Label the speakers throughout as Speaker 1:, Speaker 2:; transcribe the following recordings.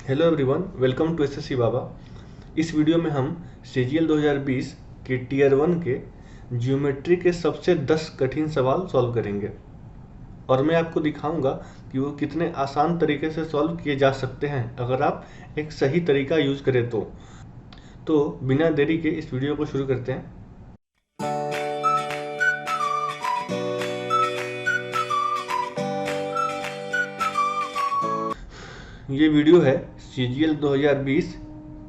Speaker 1: Hello everyone, welcome to SSC Baba. इस video में हम सीजीएल 2020 के टीयर 1 के ज्योमेट्री के सबसे 10 कठिन सवाल सॉल्व करेंगे और मैं आपको दिखाऊंगा कि वो कितने आसान तरीके से सॉल्व किए जा सकते हैं अगर आप एक सही तरीका यूज करें तो बिना देरी के इस वीडियो को शुरू करते हैं। ये वीडियो है सीजीएल 2020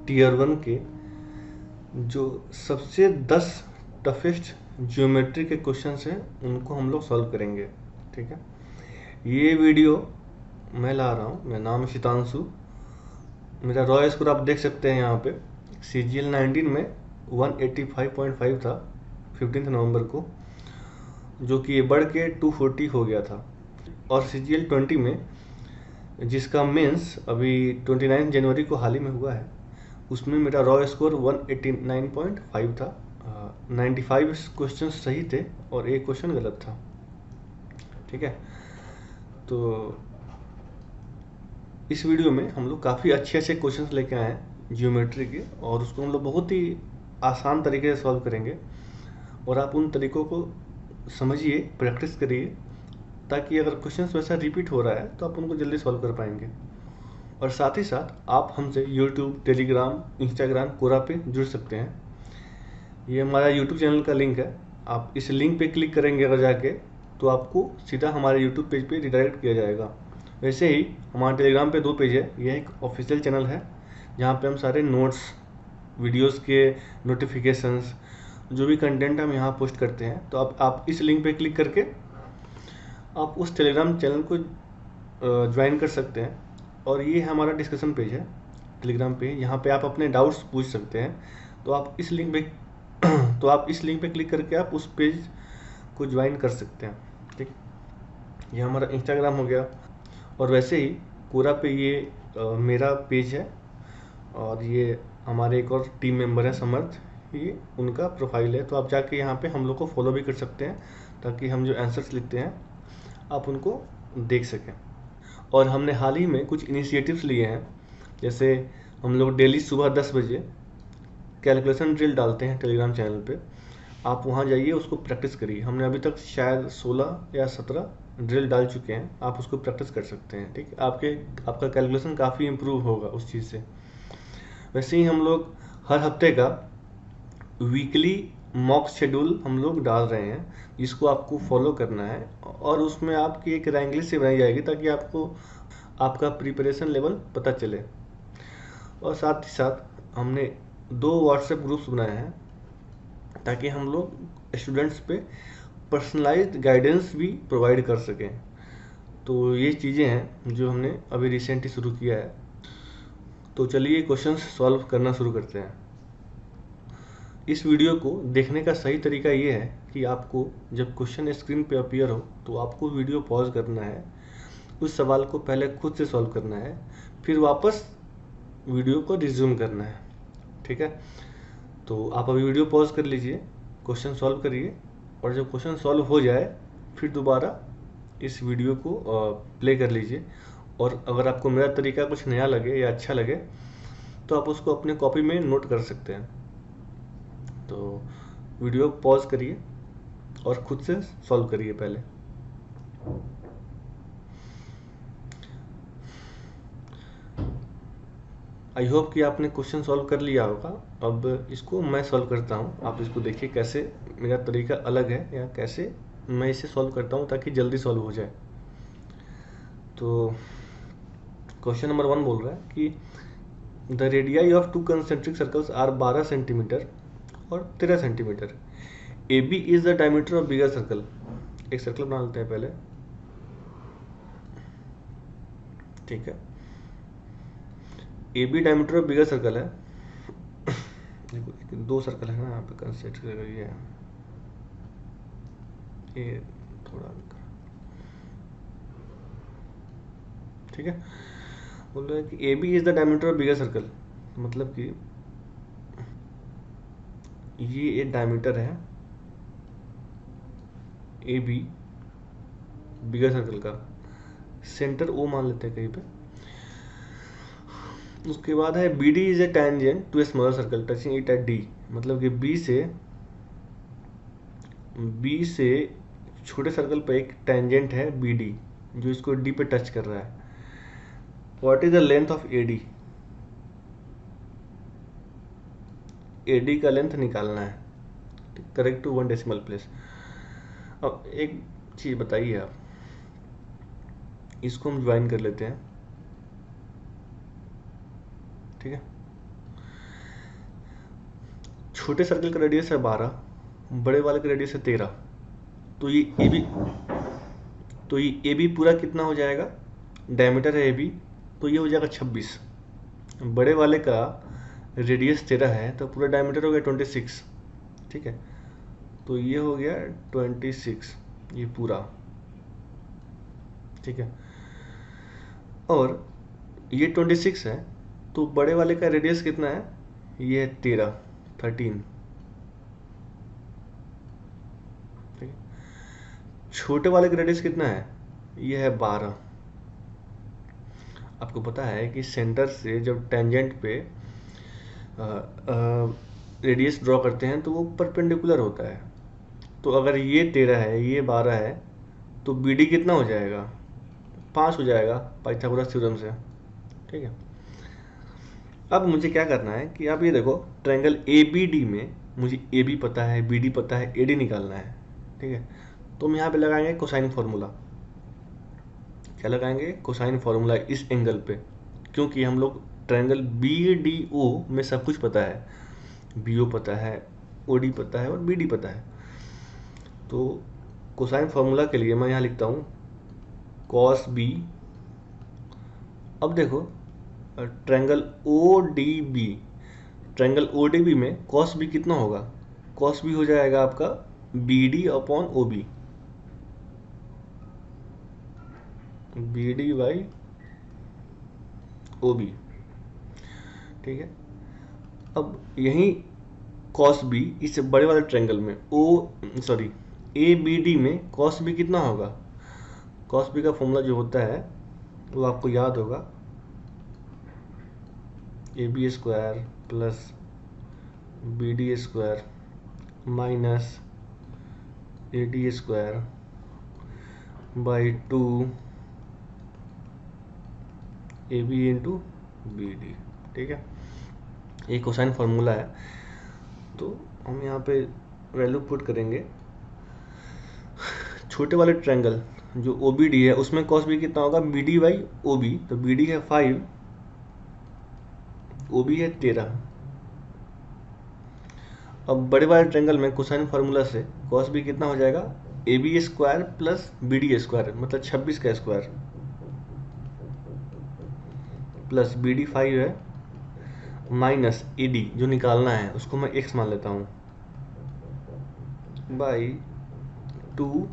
Speaker 1: टीयर 1 के जो सबसे 10 टफेस्ट ज्योमेट्री के क्वेश्चंस हैं उनको हम लोग सॉल्व करेंगे। ठीक है, ये वीडियो मैं ला रहा हूँ, मेरा नाम शीतांशु। मेरा रॉ स्कोर आप देख सकते हैं यहाँ पे। सीजीएल 19 में 185.5 था 15 नवंबर को, जो कि ये बढ़ के 240 हो गया था। और सीजीएल 20 में जिसका मेंस अभी 29 जनवरी को हाल ही में हुआ है, उसमें मेरा रॉ स्कोर 189.5 था। 95 क्वेश्चन सही थे और एक क्वेश्चन गलत था। ठीक है, तो इस वीडियो में हम लोग काफ़ी अच्छे क्वेश्चंस लेके आए हैं ज्योमेट्री के, और उसको हम लोग बहुत ही आसान तरीके से सॉल्व करेंगे। और आप उन तरीकों को समझिए, प्रैक्टिस करिए, ताकि अगर क्वेश्चंस वैसा रिपीट हो रहा है तो आप उनको जल्दी सॉल्व कर पाएंगे। और साथ ही साथ आप हमसे यूट्यूब, टेलीग्राम, इंस्टाग्राम, कोरा पे जुड़ सकते हैं। ये हमारा यूट्यूब चैनल का लिंक है। आप इस लिंक पे क्लिक करेंगे अगर जाके, तो आपको सीधा हमारे यूट्यूब पेज पे रिडायरेक्ट किया जाएगा। वैसे ही हमारे टेलीग्राम पे 2 पेज है। यह एक ऑफिशियल चैनल है जहाँ पे हम सारे नोट्स, वीडियोस के नोटिफिकेशंस, जो भी कंटेंट हम यहाँ पोस्ट करते हैं, तो आप इस लिंक पे क्लिक करके आप उस टेलीग्राम चैनल को ज्वाइन कर सकते हैं। और ये हमारा डिस्कशन पेज है टेलीग्राम पे, यहाँ पे आप अपने डाउट्स पूछ सकते हैं। तो आप इस लिंक पे क्लिक करके आप उस पेज को ज्वाइन कर सकते हैं। ठीक, ये हमारा इंस्टाग्राम हो गया। और वैसे ही कोरा पे ये मेरा पेज है, और ये हमारे एक और टीम मेंबर है समर्थ, ये उनका प्रोफाइल है। तो आप जाके यहाँ पे हम लोग को फॉलो भी कर सकते हैं, ताकि हम जो आंसर्स लिखते हैं आप उनको देख सकें। और हमने हाल ही में कुछ इनिशिएटिव्स लिए हैं, जैसे हम लोग डेली सुबह 10 बजे कैलकुलेशन ड्रिल डालते हैं टेलीग्राम चैनल पे। आप वहाँ जाइए, उसको प्रैक्टिस करिए। हमने अभी तक शायद 16 या 17 ड्रिल डाल चुके हैं, आप उसको प्रैक्टिस कर सकते हैं। ठीक, आपका कैलकुलेशन काफ़ी इम्प्रूव होगा उस चीज़ से। वैसे ही हम लोग हर हफ्ते का वीकली मॉक शेड्यूल हम लोग डाल रहे हैं, जिसको आपको फॉलो करना है। और उसमें आपकी एक रैंक लिस्ट बनाई जाएगी, ताकि आपको आपका प्रिपरेशन लेवल पता चले। और साथ ही साथ हमने 2 व्हाट्सएप ग्रुप्स बनाए हैं, ताकि हम लोग स्टूडेंट्स पे पर्सनलाइज्ड गाइडेंस भी प्रोवाइड कर सकें। तो ये चीज़ें हैं जो हमने अभी रिसेंटली शुरू किया है। तो चलिए क्वेश्चंस सॉल्व करना शुरू करते हैं। इस वीडियो को देखने का सही तरीका ये है कि आपको जब क्वेश्चन स्क्रीन पे अपीयर हो तो आपको वीडियो पॉज करना है, उस सवाल को पहले खुद से सॉल्व करना है, फिर वापस वीडियो को रिज्यूम करना है। ठीक है, तो आप अभी वीडियो पॉज कर लीजिए, क्वेश्चन सॉल्व करिए, और जब क्वेश्चन सॉल्व हो जाए फिर दोबारा इस वीडियो को प्ले कर लीजिए। और अगर आपको मेरा तरीका कुछ नया लगे या अच्छा लगे तो आप उसको अपने कॉपी में नोट कर सकते हैं। तो वीडियो पॉज करिए और खुद से सॉल्व करिए पहले। आई होप कि आपने क्वेश्चन सॉल्व कर लिया होगा। अब इसको मैं सॉल्व करता हूँ, आप इसको देखिए कैसे मेरा तरीका अलग है या कैसे मैं इसे सॉल्व करता हूँ ताकि जल्दी सॉल्व हो जाए। तो क्वेश्चन नंबर 1 बोल रहा है कि the radii of 2 concentric circles are 12 centimetre और 13 centimetre. A B is the diameter of bigger circle. एक सर्कल बना लेते हैं पहले। ठीक है, A B diameter of bigger circle है। देखो 2 सर्कल है ना यहाँ पे, कंसेंट्रिक सर्कल ये थोड़ा। ठीक है, बोल रहे हैं कि A B is the diameter of bigger circle, मतलब कि ये एक डायमीटर है ए बी बिगर सर्कल का। सेंटर ओ मान लेते हैं कहीं पे। उसके बाद है B D is a tangent to a smaller circle touching it at D, मतलब कि बी से छोटे सर्कल पर एक टेंजेंट है बी डी जो इसको डी पे टच कर रहा है। What is the length of A D, A D का लेंथ निकालना है, करेक्ट टू 1 डेसिमल प्लेस। अब एक चीज बताइए आप, इसको हम ज्वाइन कर लेते हैं, ठीक है। छोटे सर्कल का रेडियस है 12, बड़े वाले का रेडियस है 13, तो ये ए बी पूरा कितना हो जाएगा, डायमीटर है ए बी, तो ये हो जाएगा 26। बड़े वाले का रेडियस 13 है तो पूरा डायमीटर हो गया 26, ठीक है। तो ये हो गया 26 ये पूरा, ठीक है। और ये 26 है तो बड़े वाले का रेडियस कितना है, ये है 13 ठीक है। छोटे वाले का रेडियस कितना है, ये है 12। आपको पता है कि सेंटर से जब टेंजेंट पे रेडियस ड्रॉ करते हैं तो वो परपेंडिकुलर होता है। तो अगर ये 13 है ये 12 है तो बी डी कितना हो जाएगा, 5 हो जाएगा पाइथागोरस थ्योरम से, ठीक है। अब मुझे क्या करना है कि आप ये देखो ट्रायंगल ए बी डी में मुझे ए बी पता है, बी डी पता है, ए डी निकालना है, ठीक है। तो हम यहाँ पे लगाएंगे कोसाइन फार्मूला। क्या लगाएंगे, कोसाइन फार्मूला इस एंगल पे, क्योंकि हम लोग ट्रायंगल बी डी ओ में सब कुछ पता है, बी ओ पता है, ओ डी पता है और बी डी पता है। तो कोसाइन फार्मूला के लिए मैं यहाँ लिखता हूँ कॉस बी। अब देखो triangle O D B, triangle O D B में कॉस बी कितना होगा, कॉस बी हो जाएगा आपका B D upon O B, B D by O B, ठीक है। अब यही कॉस बी इस बड़े वाले ट्रायंगल में ए बी डी में कॉस बी कितना होगा, कॉस बी का फॉर्मूला जो होता है वो आपको याद होगा, A B square plus B D square minus A D square by 2 A B into B D, ठीक है। ये कोसाइन फार्मूला है, तो हम यहाँ पे वैल्यू पुट करेंगे। छोटे वाले ट्रायंगल जो ओ बी डी है उसमें कॉस बी कितना होगा, B D by O B, तो बी डी है 5, ओ बी है 13। अब बड़े वाले ट्रायंगल में कोसाइन फार्मूला से कॉस बी कितना हो जाएगा, A B square plus B D square, मतलब 26 का स्क्वायर, प्लस बी डी 5 है, माइनस ए डी जो निकालना है उसको मैं x मान लेता हूँ, by 2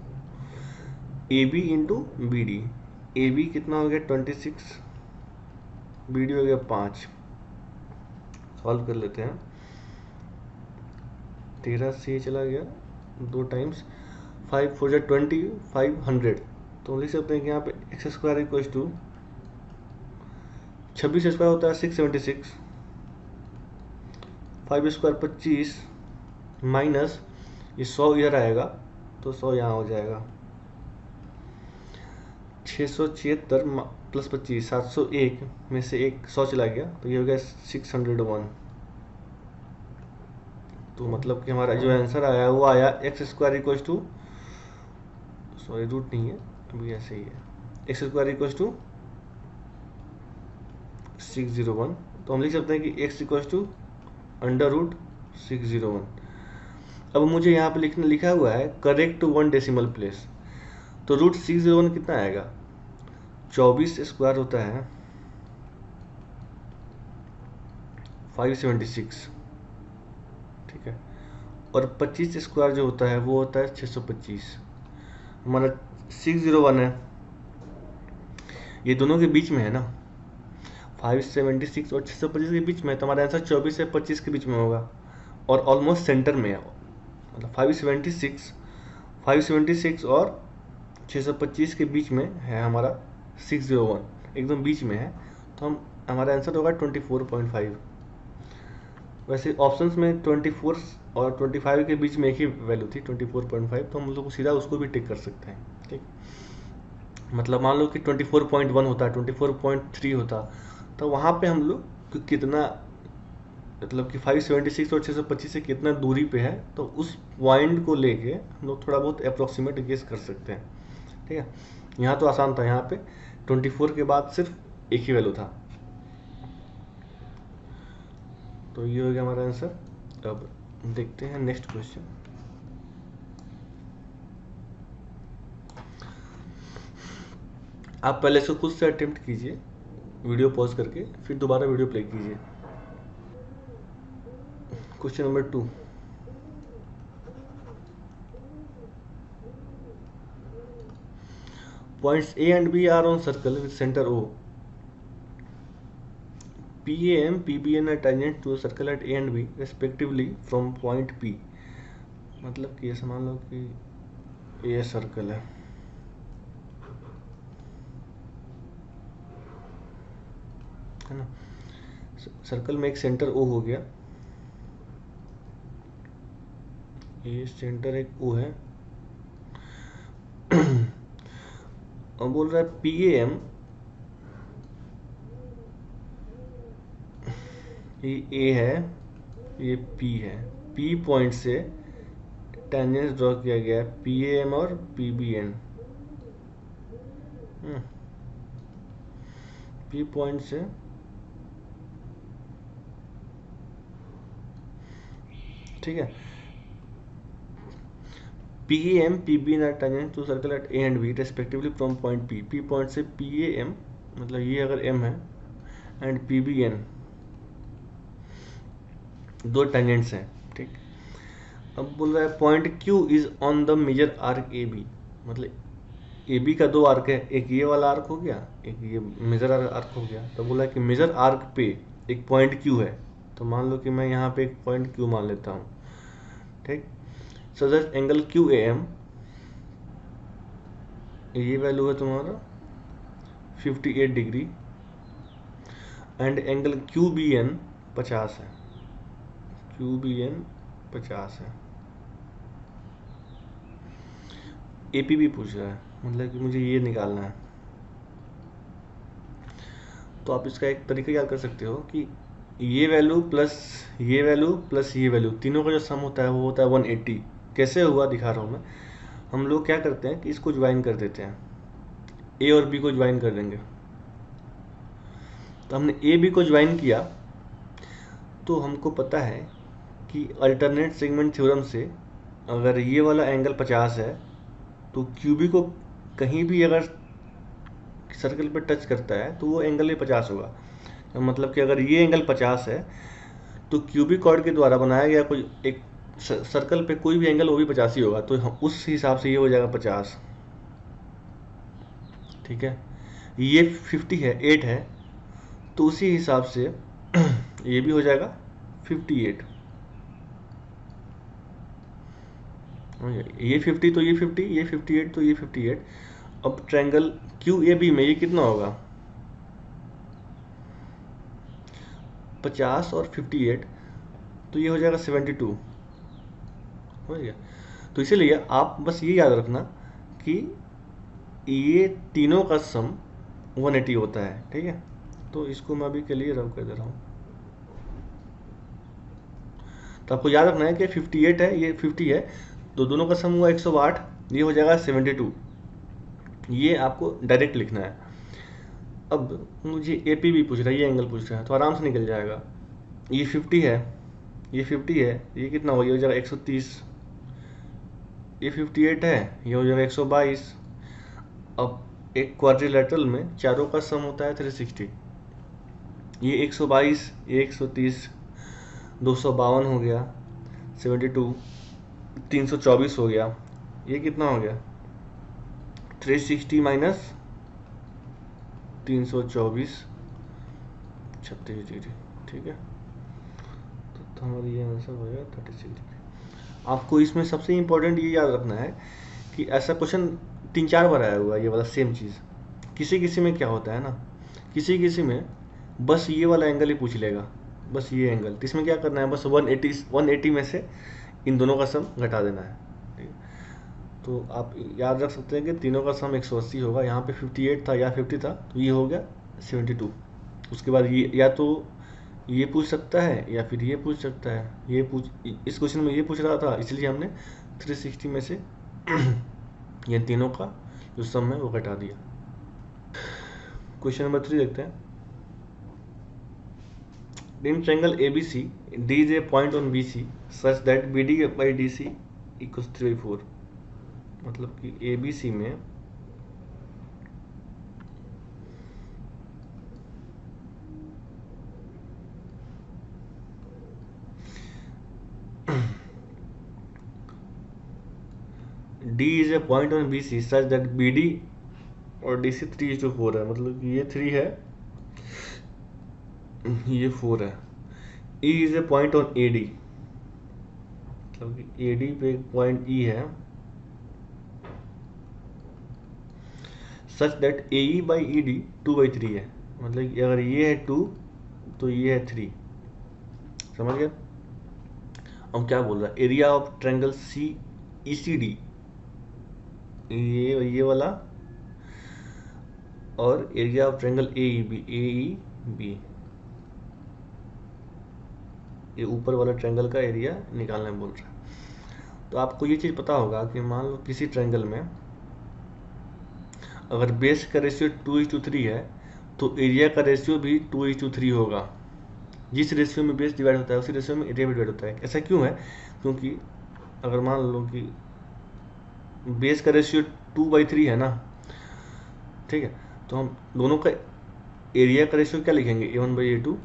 Speaker 1: A B into B D. A B कितना हो गया 26, बी डी हो गया 5। सॉल्व कर लेते हैं, 13 से ये चला गया 2 टाइम्स, 5 4 जा 20, 500। तो हम लिख सकते हैं कि यहाँ पे x square equals to 26 square होता है 676, 5 स्क्वायर 25 माइनस ये 100 इधर आएगा तो 100 यहाँ हो जाएगा, 676 प्लस 25 701 में से एक 100 चला गया तो ये हो गया 601। तो मतलब कि हमारा जो आंसर आया वो आया x square equals to, sorry root नहीं है अभी ऐसे ही है, एक्स स्क्वायर इक्वल्स टू 601। तो हम लिख सकते हैं कि x equals to under root 601। अब मुझे यहाँ पे लिखा हुआ है करेक्ट टू 1 डेसिमल प्लेस, तो रूट 601 कितना आएगा, 24 स्क्वायर होता है 576, ठीक है। और 25 स्क्वायर जो होता है वो होता है 625। हमारा 601 है, ये दोनों के बीच में है ना, 576 और 625 के बीच में, तो हमारा आंसर 24 से 25 के बीच में होगा और ऑलमोस्ट सेंटर में है, मतलब 576 और 625 के बीच में है हमारा 601, एकदम बीच में है। तो हम हमारा आंसर होगा 24.5। वैसे ऑप्शंस में 24 और 25 के बीच में एक ही वैल्यू थी 24.5, तो हम लोग सीधा उसको भी टिक कर सकते हैं। ठीक, मतलब मान लो कि 24.1 होता, 24.3 होता, तो वहाँ पे हम लोग कितना, मतलब कि 576 और 625 से कितना दूरी पे है, तो उस पॉइंट को लेके हम लोग थोड़ा बहुत अप्रोक्सीमेट गेस कर सकते हैं। ठीक है, यहाँ तो आसान था, यहाँ पे 24 के बाद सिर्फ एक ही वैल्यू था। तो ये हो गया हमारा आंसर। अब देखते हैं नेक्स्ट क्वेश्चन। आप पहले से खुद से अटेम्प्ट कीजिए, वीडियो पॉज करके, फिर दोबारा वीडियो प्ले कीजिए। Question number 2, points A and B are on circle with center O. PAM, PBN are tangent to a circle at A and B respectively from point P. मतलब कि ऐसा मान लो कि ये सर्कल है ना, सर्कल में एक सेंटर O हो गया, ये सेंटर एक O है, और बोल रहा है PAM, ये A है, ये P है, P पॉइंट से टेंजेंस ड्रॉ किया गया है PAM और PBN। P पॉइंट से ठीक है, PAM, PBN are tangent to circle at A and B respectively from point P. P point से PAM, मतलब ये अगर M है, एंड PBN दो टेंजेंट्स हैं। ठीक, अब बोल रहा है point Q is on the major arc AB, मतलब AB का दो आर्क है, एक ये वाला आर्क हो गया, एक ये मेजर आर्क हो गया। तो बोला कि मेजर आर्क पे एक पॉइंट Q है, तो मान लो कि मैं यहाँ पे एक पॉइंट Q मान लेता हूँ। ठीक, सो दैट एंगल QAM, ये वैल्यू है तुम्हारा 58 डिग्री, एंड एंगल QBN 50 है, QBN 50 है। AP भी पूछ रहा है, मतलब कि मुझे ये निकालना है। तो आप इसका एक तरीका याद कर सकते हो कि ये वैल्यू प्लस ये वैल्यू प्लस ये वैल्यू, तीनों का जो सम होता है वो होता है 180। कैसे हुआ दिखा रहा हूँ मैं। हम लोग क्या करते हैं कि इसको ज्वाइन कर देते हैं, A और B को ज्वाइन कर देंगे। तो हमने A B को ज्वाइन किया, तो हमको पता है कि अल्टरनेट सेगमेंट थ्योरम से अगर ये वाला एंगल 50 है, तो QB को कहीं भी अगर सर्कल पर टच करता है तो वो एंगल भी 50 होगा। मतलब कि अगर ये एंगल 50 है, तो क्यूबिक कॉर्ड के द्वारा बनाया गया कोई एक सर्कल पे कोई भी एंगल वो भी 50 ही होगा। तो उस हिसाब से ये हो जाएगा 50। ठीक है, ये 50 है, 8 है, तो उसी हिसाब से ये भी हो जाएगा 58। ये 50 तो ये 50, ये 58 तो ये 58। अब ट्रायंगल QAB में ये कितना होगा, 50 और 58, तो ये हो जाएगा 72। हो गया। तो इसीलिए आप बस ये याद रखना कि ये तीनों का सम 180 होता है। ठीक है, तो इसको मैं अभी के लिए रब कर दे रहा हूँ। तो आपको याद रखना है कि 58 है, ये 50 है, तो दोनों का सम हुआ 108, ये हो जाएगा 72। ये आपको डायरेक्ट लिखना है। अब मुझे AP भी पूछ रहा है, ये एंगल पूछ रहा है, तो आराम से निकल जाएगा। ये 50 है, ये 50 है, ये कितना हो, ये हो जाएगा 130। ये 58 है, ये हो जाएगा 122। अब एक क्वाड्रिलेटरल में चारों का सम होता है 360। ये 122, ये 130, 252 हो गया, 72, 324 हो गया। ये कितना हो गया, 360 माइनस 324, 36 डिग्री। ठीक है, तो हमारा ये आंसर हो गया 36 डिग्री। आपको इसमें सबसे इम्पोर्टेंट ये याद रखना है कि ऐसा क्वेश्चन 3-4 बार आया हुआ है, ये वाला सेम चीज़। किसी किसी में क्या होता है ना, किसी किसी में बस ये वाला एंगल ही पूछ लेगा, बस ये एंगल। तो इसमें क्या करना है, बस 180 में से इन दोनों का सम घटा देना है, ठीक है। तो आप याद रख सकते हैं कि तीनों का सम 180 होगा। यहाँ पे 58 था या 50 था, तो ये हो गया 72। उसके बाद ये या तो ये पूछ सकता है या फिर ये पूछ सकता है। इस क्वेश्चन में ये पूछ रहा था, इसलिए हमने 360 में से ये तीनों का जो सम है वो घटा दिया। क्वेश्चन नंबर 3 देखते हैं। In triangle ABC, D is a point on BC such that BD by DC equals 3/4। मतलब कि ABC में D is a point on BC such that BD और DC 3:4 है। मतलब कि ये 3 है, ये 4 है। E is a point on AD, मतलब कि AD पे एक पॉइंट E है, such that AE by ED 2/3 है। मतलब कि अगर ये है 2 तो ये है 3। समझ गया। अब क्या बोल रहा है, एरिया ऑफ ट्रायंगल CECD, ये वाला, और एरिया ऑफ ट्रायंगल AEB, ये ऊपर वाला ट्रायंगल का एरिया निकालना बोल रहा है। तो आपको ये चीज़ पता होगा कि मान लो किसी ट्रायंगल में अगर बेस का रेशियो 2:3 है तो एरिया का रेशियो भी 2:3 होगा। जिस रेशियो में बेस डिवाइड होता है उसी रेशियो में एरिया भी डिवाइड होता है। ऐसा क्यों है, क्योंकि अगर मान लो कि बेस का रेशियो 2/3 है ना, ठीक है, तो हम दोनों का एरिया का रेशियो क्या लिखेंगे, A1/A2।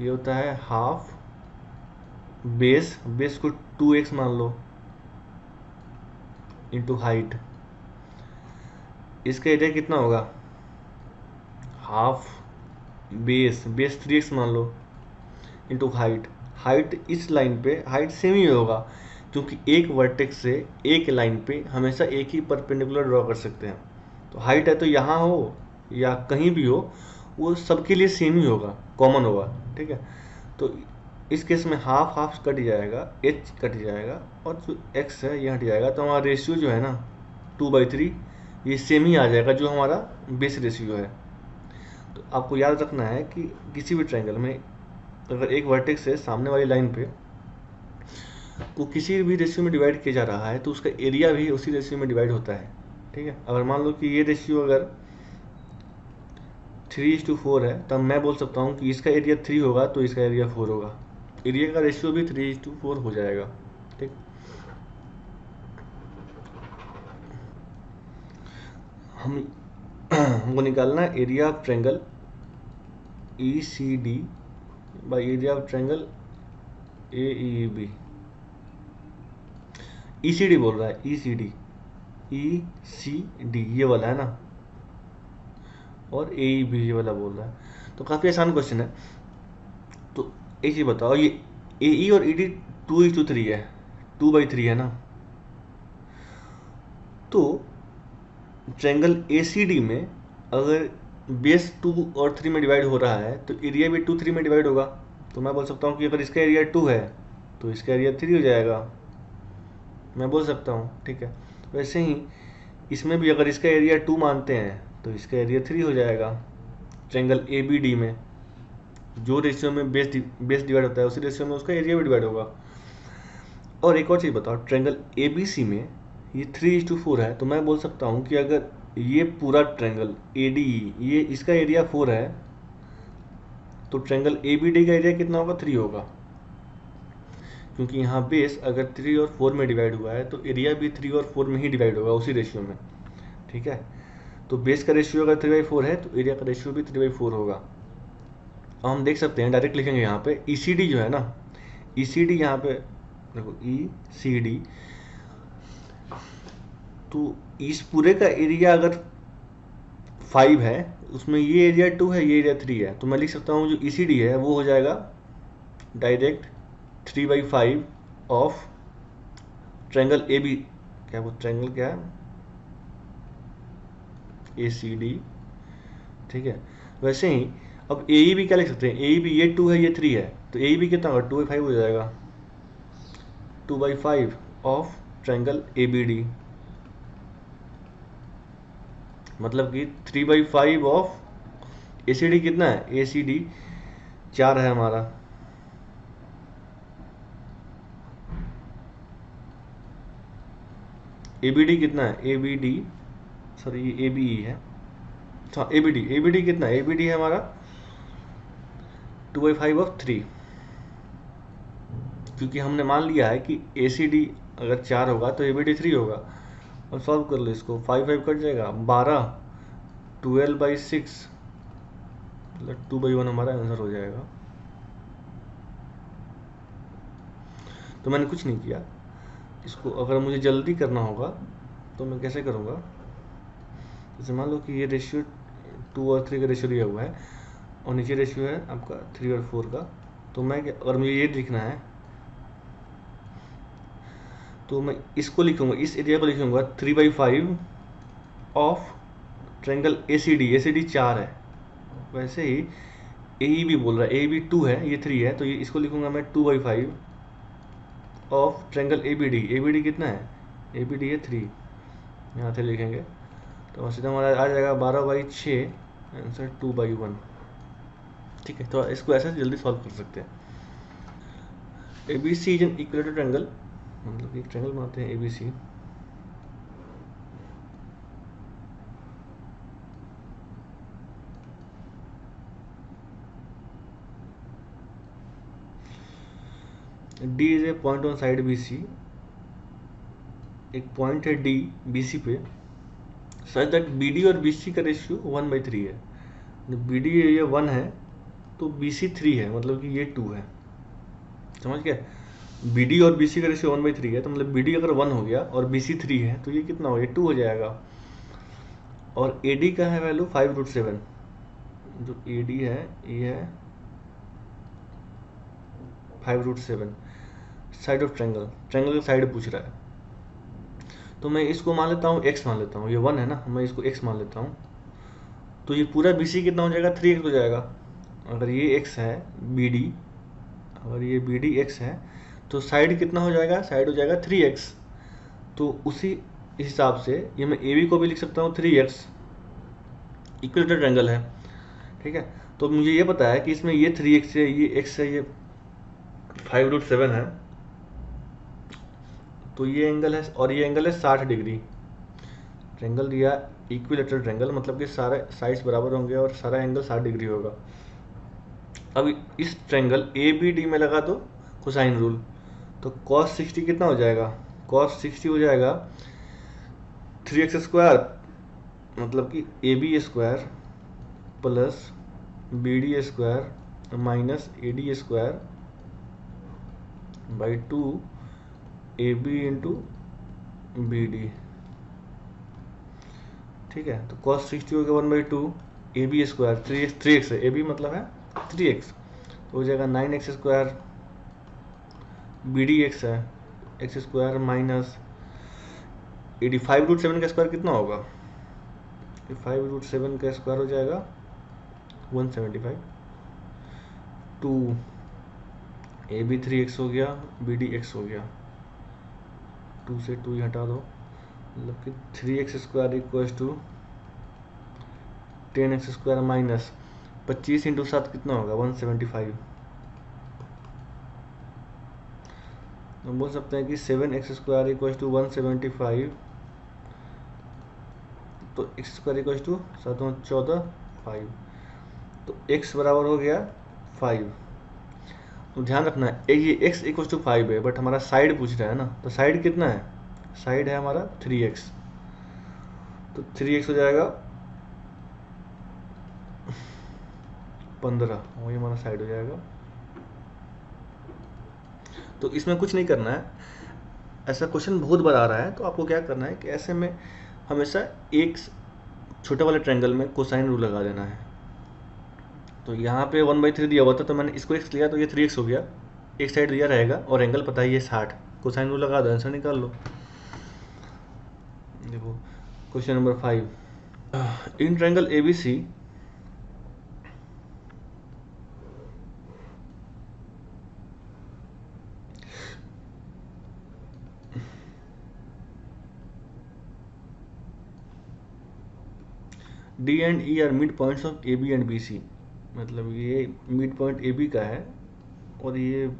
Speaker 1: ये होता है हाफ बेस को 2x मान लो इंटू हाइट। इसका एरिया कितना होगा, हाफ बेस 3x मान लो इंटू हाइट इस लाइन पे हाइट सेम ही होगा, क्योंकि एक वर्टेक्स से एक लाइन पे हमेशा एक ही परपेंडिकुलर ड्रॉ कर सकते हैं। तो हाइट है तो यहाँ हो या कहीं भी हो, वो सबके लिए सेम ही होगा, कॉमन होगा, ठीक है। तो इस केस में हाफ हाफ कट जाएगा, h कट जाएगा, और जो x है ये हट जाएगा। तो हमारा रेशियो जो है ना 2/3, ये सेम ही आ जाएगा जो हमारा बेस रेशियो है। तो आपको याद रखना है कि किसी भी ट्रायंगल में अगर एक वर्टेक्स से सामने वाली लाइन पे को किसी भी रेशियो में डिवाइड किया जा रहा है तो उसका एरिया भी उसी रेशियो में डिवाइड होता है, ठीक है। अगर मान लो कि ये रेशियो अगर 3:4 है, तब मैं बोल सकता हूँ कि इसका एरिया 3 होगा तो इसका एरिया 4 होगा। एरिया का रेशियो भी 3:4 हो जाएगा, ठीक। हमको निकालना है area of triangle ECD by area of triangle AEB। ECD बोल रहा है, ECD ये वाला है ना, और AEB ये वाला बोल रहा है। तो काफ़ी आसान क्वेश्चन है। तो एक चीज़ बताओ, ये AE और ED 2:3 है, 2/3 है ना, तो ट्रायंगल ACD में अगर बेस 2 और 3 में डिवाइड हो रहा है तो एरिया भी 2, 3 में डिवाइड होगा। तो मैं बोल सकता हूँ कि अगर इसका एरिया 2 है तो इसका एरिया 3 हो जाएगा, मैं बोल सकता हूँ, ठीक है। वैसे ही इसमें भी अगर इसका एरिया 2 मानते हैं तो इसका एरिया 3 हो जाएगा। ट्रायंगल ABD में जो रेशियो में बेस डिवाइड होता है उसी रेशियो में उसका एरिया भी डिवाइड होगा। और एक और चीज़ बताओ, ट्रायंगल ABC में ये 3:4 है, तो मैं बोल सकता हूँ कि अगर ये पूरा ट्रायंगल ADE ये इसका एरिया 4 है तो ट्रायंगल ABD का एरिया कितना होगा, 3 होगा, क्योंकि यहाँ बेस अगर 3 और 4 में डिवाइड हुआ है तो एरिया भी 3 और 4 में ही डिवाइड होगा उसी रेशियो में, ठीक है। तो बेस का रेशियो अगर 3/4 है तो एरिया का रेशियो भी 3/4 होगा। अब हम देख सकते हैं, डायरेक्ट लिखेंगे यहाँ पे ECD जो है ना, ECD यहाँ पे देखो ECD, तो इस पूरे का एरिया अगर 5 है, उसमें ये एरिया 2 है, ये एरिया 3 है, तो मैं लिख सकता हूँ जो ECD है वो हो जाएगा डायरेक्ट 3/5 ऑफ ट्रायंगल AB, क्या वो ट्रायंगल क्या है, ACD, ठीक है। वैसे ही अब ए ई बी क्या लिख सकते हैं, ए ई बी ये 2 है ये 3 है, तो ए ई बी कितना होगा 2/5 हो जाएगा, 2/5 of triangle A B D, मतलब कि 3/5 ऑफ ए सी डी कितना है, ए सी डी 4 है हमारा, ए बी डी कितना है, ए बी डी सॉरी ये ए बी ई है, हाँ ए बी डी कितना है, ए बी डी है हमारा 2/5 ऑफ 3, क्योंकि हमने मान लिया है कि ए सी डी अगर 4 होगा तो ए बी डी 3 होगा। और सॉल्व कर लो इसको, 5/5 कट जाएगा, 12 12/6 मतलब 2/1 हमारा आंसर हो जाएगा। तो मैंने कुछ नहीं किया, इसको अगर मुझे जल्दी करना होगा तो मैं कैसे करूँगा, जैसे मान लो कि ये रेशियो 2 और 3 का रेशियो दिया हुआ है और नीचे रेशियो है आपका 3 और 4 का, तो मैं अगर मुझे ये लिखना है तो मैं इसको लिखूंगा, इस एरिया को लिखूंगा 3/5 of triangle A C D 4 है, वैसे ही ए ई बी बोल रहा है, ए बी 2 है ये 3 है, तो ये इसको लिखूंगा मैं 2/5 of triangle A B D कितना है, ए बी डी है 3, यहाँ से लिखेंगे तो सीधा हमारा आ जाएगा 12/6, आंसर 2/1। ठीक है, तो इसको ऐसे जल्दी सॉल्व कर सकते हैं। A B C is an equilateral triangle, मतलब एक ट्रायंगल बनाते हैं A B C, D is a point on side B C, एक पॉइंट है डी बी सी पे, सच दैट बी डी और बी सी का रेशियो 1/3 है, जब बी डी ये 1 है तो बी सी 3 है, मतलब कि ये 2 है, समझ गए। बी डी और बी सी का रेशियो 1/3 है, तो मतलब बी डी अगर 1 हो गया और बी सी 3 है तो ये कितना हो गया 2 हो जाएगा। और ए डी का है वैल्यू 5√7, जो ए डी है ये है 5√7, साइड ऑफ ट्रायंगल, ट्रायंगल का साइड पूछ रहा है, तो मैं इसको मान लेता हूँ x मान लेता हूँ, ये 1 है ना, मैं इसको x मान लेता हूँ, तो ये पूरा बी सी कितना हो जाएगा 3x हो जाएगा। अगर ये x है बी डी, अगर ये बी डी x है तो साइड कितना हो जाएगा, साइड हो जाएगा 3x, तो उसी हिसाब से ये मैं ए बी को भी लिख सकता हूँ 3x, इक्विलेटरल ट्रायंगल है, ठीक है। तो मुझे ये पता है कि इसमें ये 3x है, ये x है, ये 5√7 है, तो ये एंगल है और ये एंगल है 60 डिग्री, ट्रायंगल दिया इक्विलेटरल ट्रायंगल, मतलब कि सारे साइड्स बराबर होंगे और सारा एंगल 60 डिग्री होगा। अब इस ट्रायंगल ए बी डी में लगा दो कोसाइन रूल, तो cos 60 कितना हो जाएगा, cos 60 हो जाएगा 3x², मतलब कि A B square plus B D square minus A D square by 2 A B into B D, ठीक है। तो cos 60 हो गया 1/2 ए बी स्क्वायर, 3x है, ए बी मतलब है 3x, तो हो जाएगा 9x², बी डी x है x² माइनस ए डी 5√7 का स्क्वायर कितना होगा, 5√7 का स्क्वायर हो जाएगा 175, 2 ए बी 3x हो गया, बी डी x हो गया, 2 से 2 ही हटा दो, मतलब कि 3x² equals to 10x² minus 25 × 7 कितना होगा 175, हम बोल सकते हैं कि 7x² इक्वल्स टू 175, तो x² इक्वल्स टू 7 × 14 5, तो x बराबर हो गया 5। तो ध्यान रखना है ये x इक्वल्स टू 5 है, बट हमारा साइड पूछ रहा है ना, तो साइड कितना है, साइड है हमारा 3x, तो 3x हो जाएगा 15, वही हमारा साइड हो जाएगा। तो इसमें कुछ नहीं करना है, ऐसा क्वेश्चन बहुत बार आ रहा है, तो आपको क्या करना है कि ऐसे में हमेशा एक छोटे वाले ट्रायंगल में कोसाइन रूल लगा देना है। तो यहाँ पे 1/3 दिया हुआ था, तो मैंने इसको x लिया, तो ये 3x हो गया, एक साइड दिया रहेगा और एंगल पता है ये 60, कोसाइन रूल लगा दो, आंसर निकाल लो। देखो question number 5, in triangle ABC D and E are mid points of A B and B C, मतलब ये मिड पॉइंट ए बी का है और ये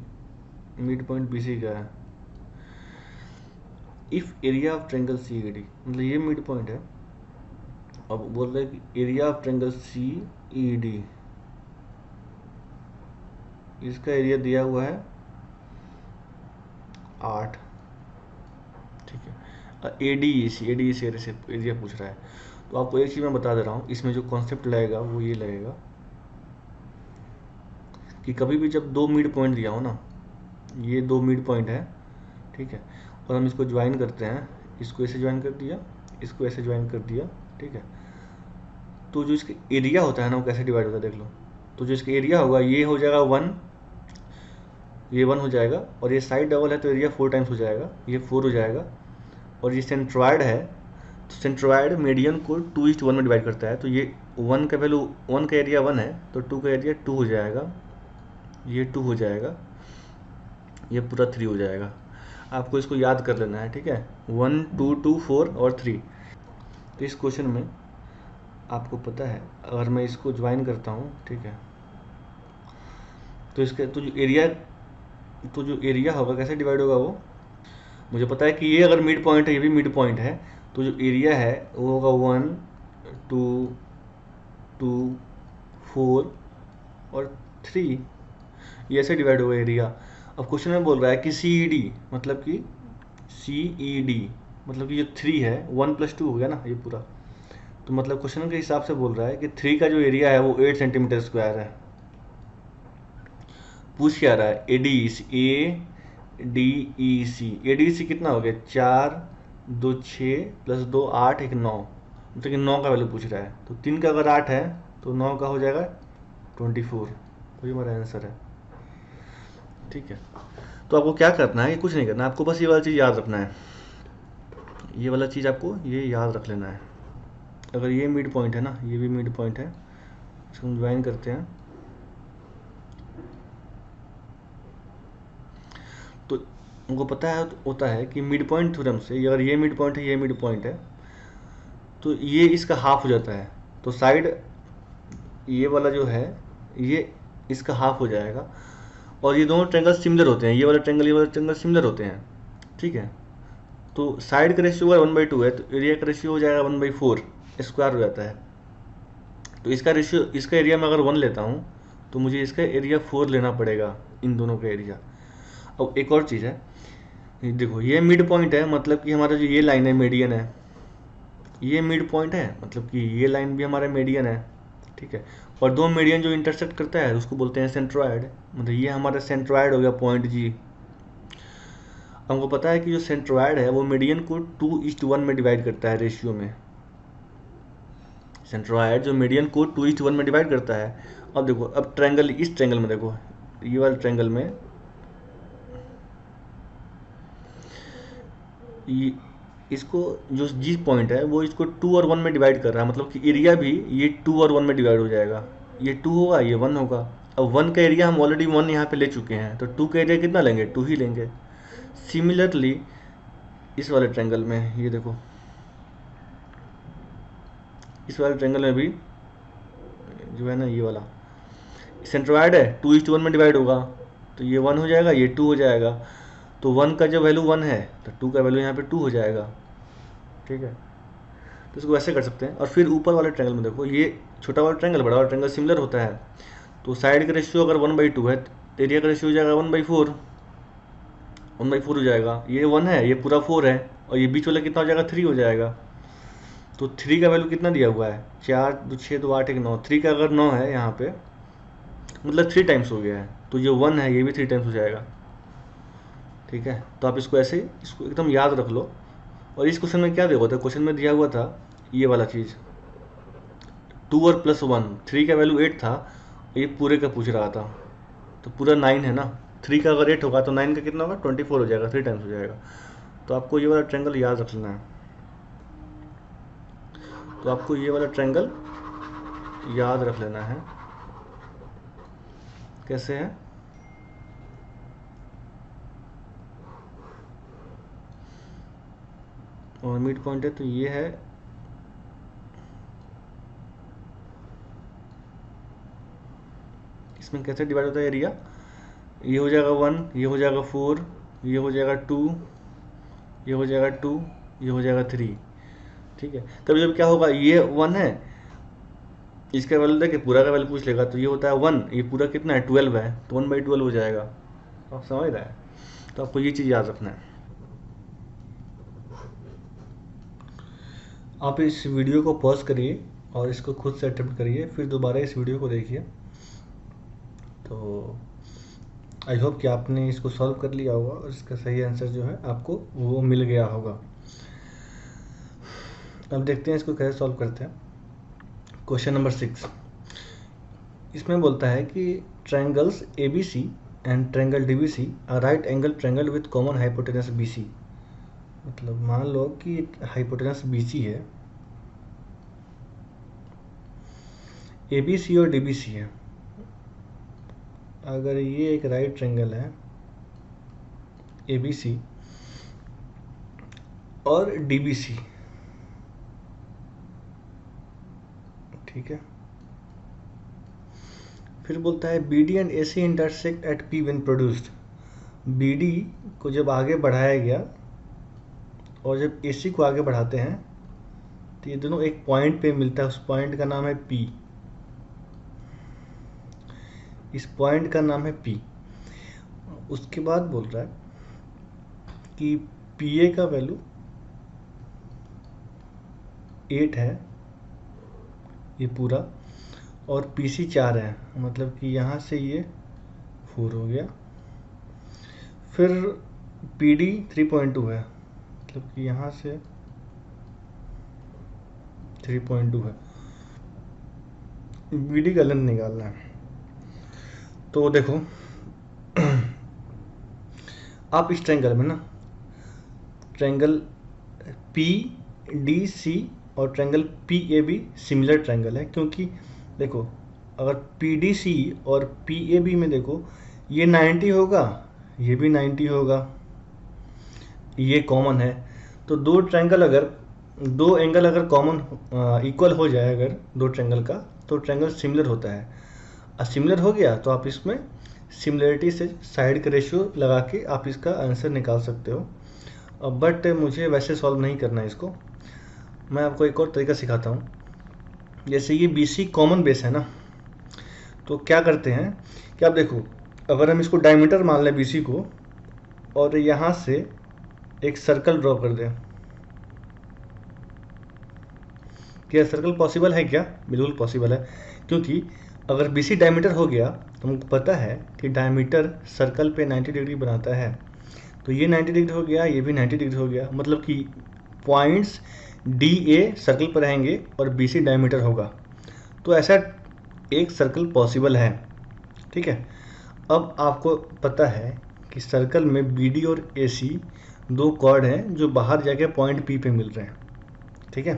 Speaker 1: मिड पॉइंट बी सी का है। If area of triangle C E D, मतलब ये मिड पॉइंट है। अब बोल रहे हैं कि area of triangle C E D, इसका एरिया दिया हुआ है 8, ठीक है। A D E C area पूछ रहा है। तो आपको एक चीज़ मैं बता दे रहा हूँ, इसमें जो कॉन्सेप्ट लगेगा वो ये लगेगा कि कभी भी जब दो मिड पॉइंट दिया हो ना, ये दो मिड पॉइंट है, ठीक है, और हम इसको ज्वाइन करते हैं, इसको ऐसे ज्वाइन कर दिया, इसको ऐसे ज्वाइन कर दिया, ठीक है, तो जो इसका एरिया होता है ना वो कैसे डिवाइड होता है देख लो। तो जो इसका एरिया होगा ये हो जाएगा 1, ये 1 हो जाएगा, और ये साइड डबल है तो एरिया 4 टाइम्स हो जाएगा, ये 4 हो जाएगा। और ये सेंट्रॉयड है तो सेंट्रॉयड मीडियन को 2:1 में डिवाइड करता है, तो ये 1 का वैल्यू, 1 का एरिया 1 है तो 2 का एरिया 2 हो जाएगा, ये 2 हो जाएगा, ये पूरा 3 हो जाएगा। आपको इसको याद कर लेना है, ठीक है, 1 2 2 4 और 3। तो इस क्वेश्चन में आपको पता है अगर मैं इसको ज्वाइन करता हूँ, ठीक है, तो इसके तो जो एरिया होगा कैसे डिवाइड होगा वो मुझे पता है कि ये अगर मिड पॉइंट है, ये भी मिड पॉइंट है, तो जो एरिया है वो होगा 1 2 2 4 और 3, ये ऐसे डिवाइड होगा एरिया। अब क्वेश्चन में बोल रहा है कि सी ई डी, मतलब कि सी ई डी मतलब कि जो 3 है 1 + 2 हो गया ना ये पूरा, तो मतलब क्वेश्चन के हिसाब से बोल रहा है कि 3 का जो एरिया है वो 8 सेंटीमीटर स्क्वायर है। पूछ क्या रहा है, ए डी ई सी कितना हो गया, 4 2 6 + 2 8 1 9, मतलब कि 9 का वैल्यू पूछ रहा है। तो 3 का अगर 8 है तो 9 का हो जाएगा 24, वही हमारा आंसर है, ठीक है। तो आपको क्या करना है, ये कुछ नहीं करना, आपको बस ये वाला चीज़ याद रखना है, ये वाला चीज़ आपको ये याद रख लेना है। अगर ये मिड पॉइंट है ना, ये भी मिड पॉइंट है, इसको हम ज्वाइन करते हैं, तो उनको पता है होता है कि मिड पॉइंट थ्योरम से अगर ये मिड पॉइंट है, ये मिड पॉइंट है, तो ये इसका हाफ हो जाता है, तो साइड ये वाला जो है ये इसका हाफ हो जाएगा। और ये दोनों ट्रायंगल सिमिलर होते हैं, ये वाला ट्रायंगल सिमिलर होते हैं, ठीक है। तो साइड का रेशियो अगर 1/2 है तो एरिया का रेशियो हो जाएगा 1/4 स्क्वायर हो जाता है। तो इसका रेशियो, इसका एरिया मैं अगर 1 लेता हूँ तो मुझे इसका एरिया 4 लेना पड़ेगा, इन दोनों का एरिया। अब एक और चीज़ है, देखो ये मिड पॉइंट है, मतलब कि हमारा जो ये लाइन है मीडियन है, ये मिड पॉइंट है, मतलब कि ये लाइन भी हमारा मीडियन है, ठीक है। और दो मीडियन जो इंटरसेक्ट करता है उसको बोलते हैं सेंट्रॉयड, मतलब ये हमारा सेंट्रॉयड हो गया पॉइंट जी। हमको पता है कि जो सेंट्रॉयड है वो मीडियन को 2:1 में डिवाइड करता है रेशियो में। सेंट्रॉयड जो मीडियन को 2:1 में डिवाइड करता है। अब देखो, अब ट्रायंगल, इस ट्रायंगल में देखो, ये वाले ट्रायंगल में ये इसको जो जी पॉइंट है वो इसको 2 और 1 में डिवाइड कर रहा है, मतलब कि एरिया भी ये 2 और 1 में डिवाइड हो जाएगा, ये 2 होगा, ये 1 होगा। अब 1 का एरिया हम ऑलरेडी 1 यहाँ पे ले चुके हैं, तो 2 का एरिया कितना लेंगे, 2 ही लेंगे। सिमिलरली इस वाले ट्रायंगल में ये देखो, इस वाले ट्रायंगल में भी जो है ना ये वाला सेंट्रॉयड है, 2:1 में डिवाइड होगा, तो ये 1 हो जाएगा, ये 2 हो जाएगा। तो 1 का जो वैल्यू 1 है तो 2 का वैल्यू यहाँ पे 2 हो जाएगा, ठीक है। तो इसको ऐसे कर सकते हैं। और फिर ऊपर वाले ट्रायंगल में देखो, ये छोटा वाला ट्रायंगल बड़ा वाला ट्रायंगल सिमिलर होता है, तो साइड का रेशियो अगर 1/2 है तो एरिया का रेशियो हो जाएगा 1/4 हो जाएगा। ये 1 है, ये पूरा 4 है, और ये बीच वाला कितना हो जाएगा, 3 हो जाएगा। तो 3 का वैल्यू कितना दिया हुआ है, 4 2 6 2 8 1 9, 3 का अगर 9 है यहाँ पे, मतलब 3 टाइम्स हो गया है, तो जो 1 है ये भी 3 टाइम्स हो जाएगा, ठीक है। तो आप इसको ऐसे, इसको एकदम याद रख लो। और इस क्वेश्चन में क्या दिया हुआ था, क्वेश्चन में दिया हुआ था ये वाला चीज़ 2 और +1, 3 का वैल्यू 8 था, ये पूरे का पूछ रहा था, तो पूरा 9 है ना, 3 का अगर 8 होगा तो 9 का कितना होगा, 24 हो जाएगा, 3 टाइम्स हो जाएगा। तो आपको ये वाला ट्रायंगल याद रख लेना है, तो आपको ये वाला ट्रायंगल याद रख लेना है। कैसे है, और मिड पॉइंट है तो ये है इसमें कैसे डिवाइड होता है एरिया, ये हो जाएगा 1, ये हो जाएगा 4, ये हो जाएगा 2, ये हो जाएगा 2, ये हो जाएगा 3। ठीक है, कभी जब क्या होगा, ये 1 है, इसका वैल्यू देखे पूरा का वैल्यू पूछ लेगा, तो ये होता है 1, ये पूरा कितना है 12 है, तो 1/12 हो जाएगा। आप समझ रहे हैं, तो आपको ये चीज़ याद रखना है। आप इस वीडियो को पॉज करिए और इसको खुद से अटेम्प्ट करिए, फिर दोबारा इस वीडियो को देखिए। तो आई होप कि आपने इसको सॉल्व कर लिया होगा और इसका सही आंसर जो है आपको वो मिल गया होगा। अब देखते हैं इसको कैसे सॉल्व करते हैं। क्वेश्चन नंबर 6, इसमें बोलता है कि triangles ABC and triangle DBC are right angle triangle with common hypotenuse BC। मतलब मान लो कि हाइपोटेनस BC है, ABC और DBC है। अगर ये एक राइट ट्रायंगल है ABC और DBC, ठीक है, फिर बोलता है BD and AC intersect at P when produced. BD को जब आगे बढ़ाया गया और जब AC को आगे बढ़ाते हैं तो ये दोनों एक पॉइंट पे मिलता है, उस पॉइंट का नाम है P। इस पॉइंट का नाम है P। उसके बाद बोल रहा है कि PA का वैल्यू 8 है ये पूरा, और PC 4 है, मतलब कि यहाँ से ये 4 हो गया। फिर PD 3.2 है, मतलब कि यहाँ से 3.2 है। BD का लेंथ निकालना है। तो देखो आप इस ट्रायंगल में ना, ट्रायंगल PDC और ट्रायंगल PAB सिमिलर ट्रायंगल है, क्योंकि देखो अगर PDC और PAB में देखो ये 90 होगा, ये भी 90 होगा, ये कॉमन है। तो दो एंगल अगर कॉमन इक्वल हो जाए अगर दो ट्रायंगल का, तो ट्रायंगल सिमिलर होता है। और सिमिलर हो गया तो आप इसमें सिमिलरिटी से साइड का रेशियो लगा के आप इसका आंसर निकाल सकते हो। बट मुझे वैसे सॉल्व नहीं करना है इसको, मैं आपको एक और तरीका सिखाता हूँ। जैसे ये BC कॉमन बेस है ना, तो क्या करते हैं कि आप देखो, अगर हम इसको डायमीटर मान लें BC को और यहाँ से एक सर्कल ड्रॉ कर दें, क्या सर्कल पॉसिबल है? क्या बिल्कुल पॉसिबल है, क्योंकि अगर BC डायमीटर हो गया तो हमको पता है कि डायमीटर सर्कल पे 90 डिग्री बनाता है। तो ये 90 डिग्री हो गया, ये भी 90 डिग्री हो गया, मतलब कि पॉइंट्स DA सर्कल पर रहेंगे और BC डायमीटर होगा। तो ऐसा एक सर्कल पॉसिबल है, ठीक है। अब आपको पता है कि सर्कल में BD और AC दो कॉर्ड हैं जो बाहर जाके पॉइंट P पे मिल रहे हैं, ठीक है।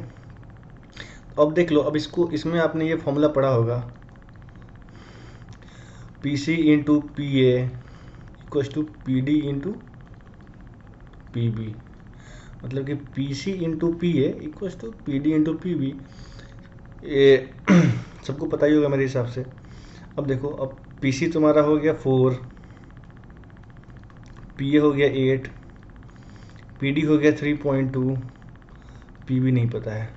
Speaker 1: अब देख लो, अब इसमें आपने ये फॉर्मूला पढ़ा होगा, PC into PA equals to PD into PB, मतलब कि PC into PA equals to PD into PB। ये सबको पता ही होगा मेरे हिसाब से। अब देखो, अब PC तुम्हारा हो गया 4, PA हो गया 8, PD हो गया 3.2, PB नहीं पता है।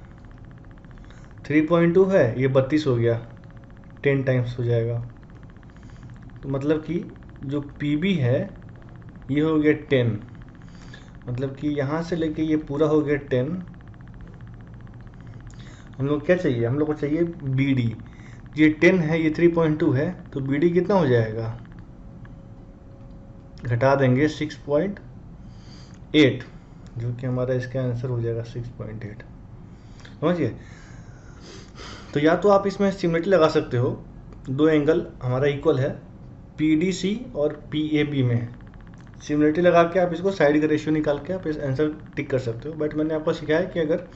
Speaker 1: 3.2 है, ये 32 हो गया, 10 टाइम्स हो जाएगा। तो मतलब कि जो PB है ये हो गया 10, मतलब कि यहाँ से लेके ये पूरा हो गया 10। हम लोग क्या चाहिए, हम लोग को चाहिए BD। ये 10 है, ये 3.2 है, तो BD कितना हो जाएगा, घटा देंगे 6.8, जो कि हमारा इसका आंसर हो जाएगा 6.8। समझिए। तो या तो आप इसमें सिमिलरिटी लगा सकते हो, दो एंगल हमारा इक्वल है PDC और PAB में, सिमिलरिटी लगा के आप इसको साइड का रेशियो निकाल के आप इस आंसर टिक कर सकते हो। बट मैंने आपको सिखाया कि अगर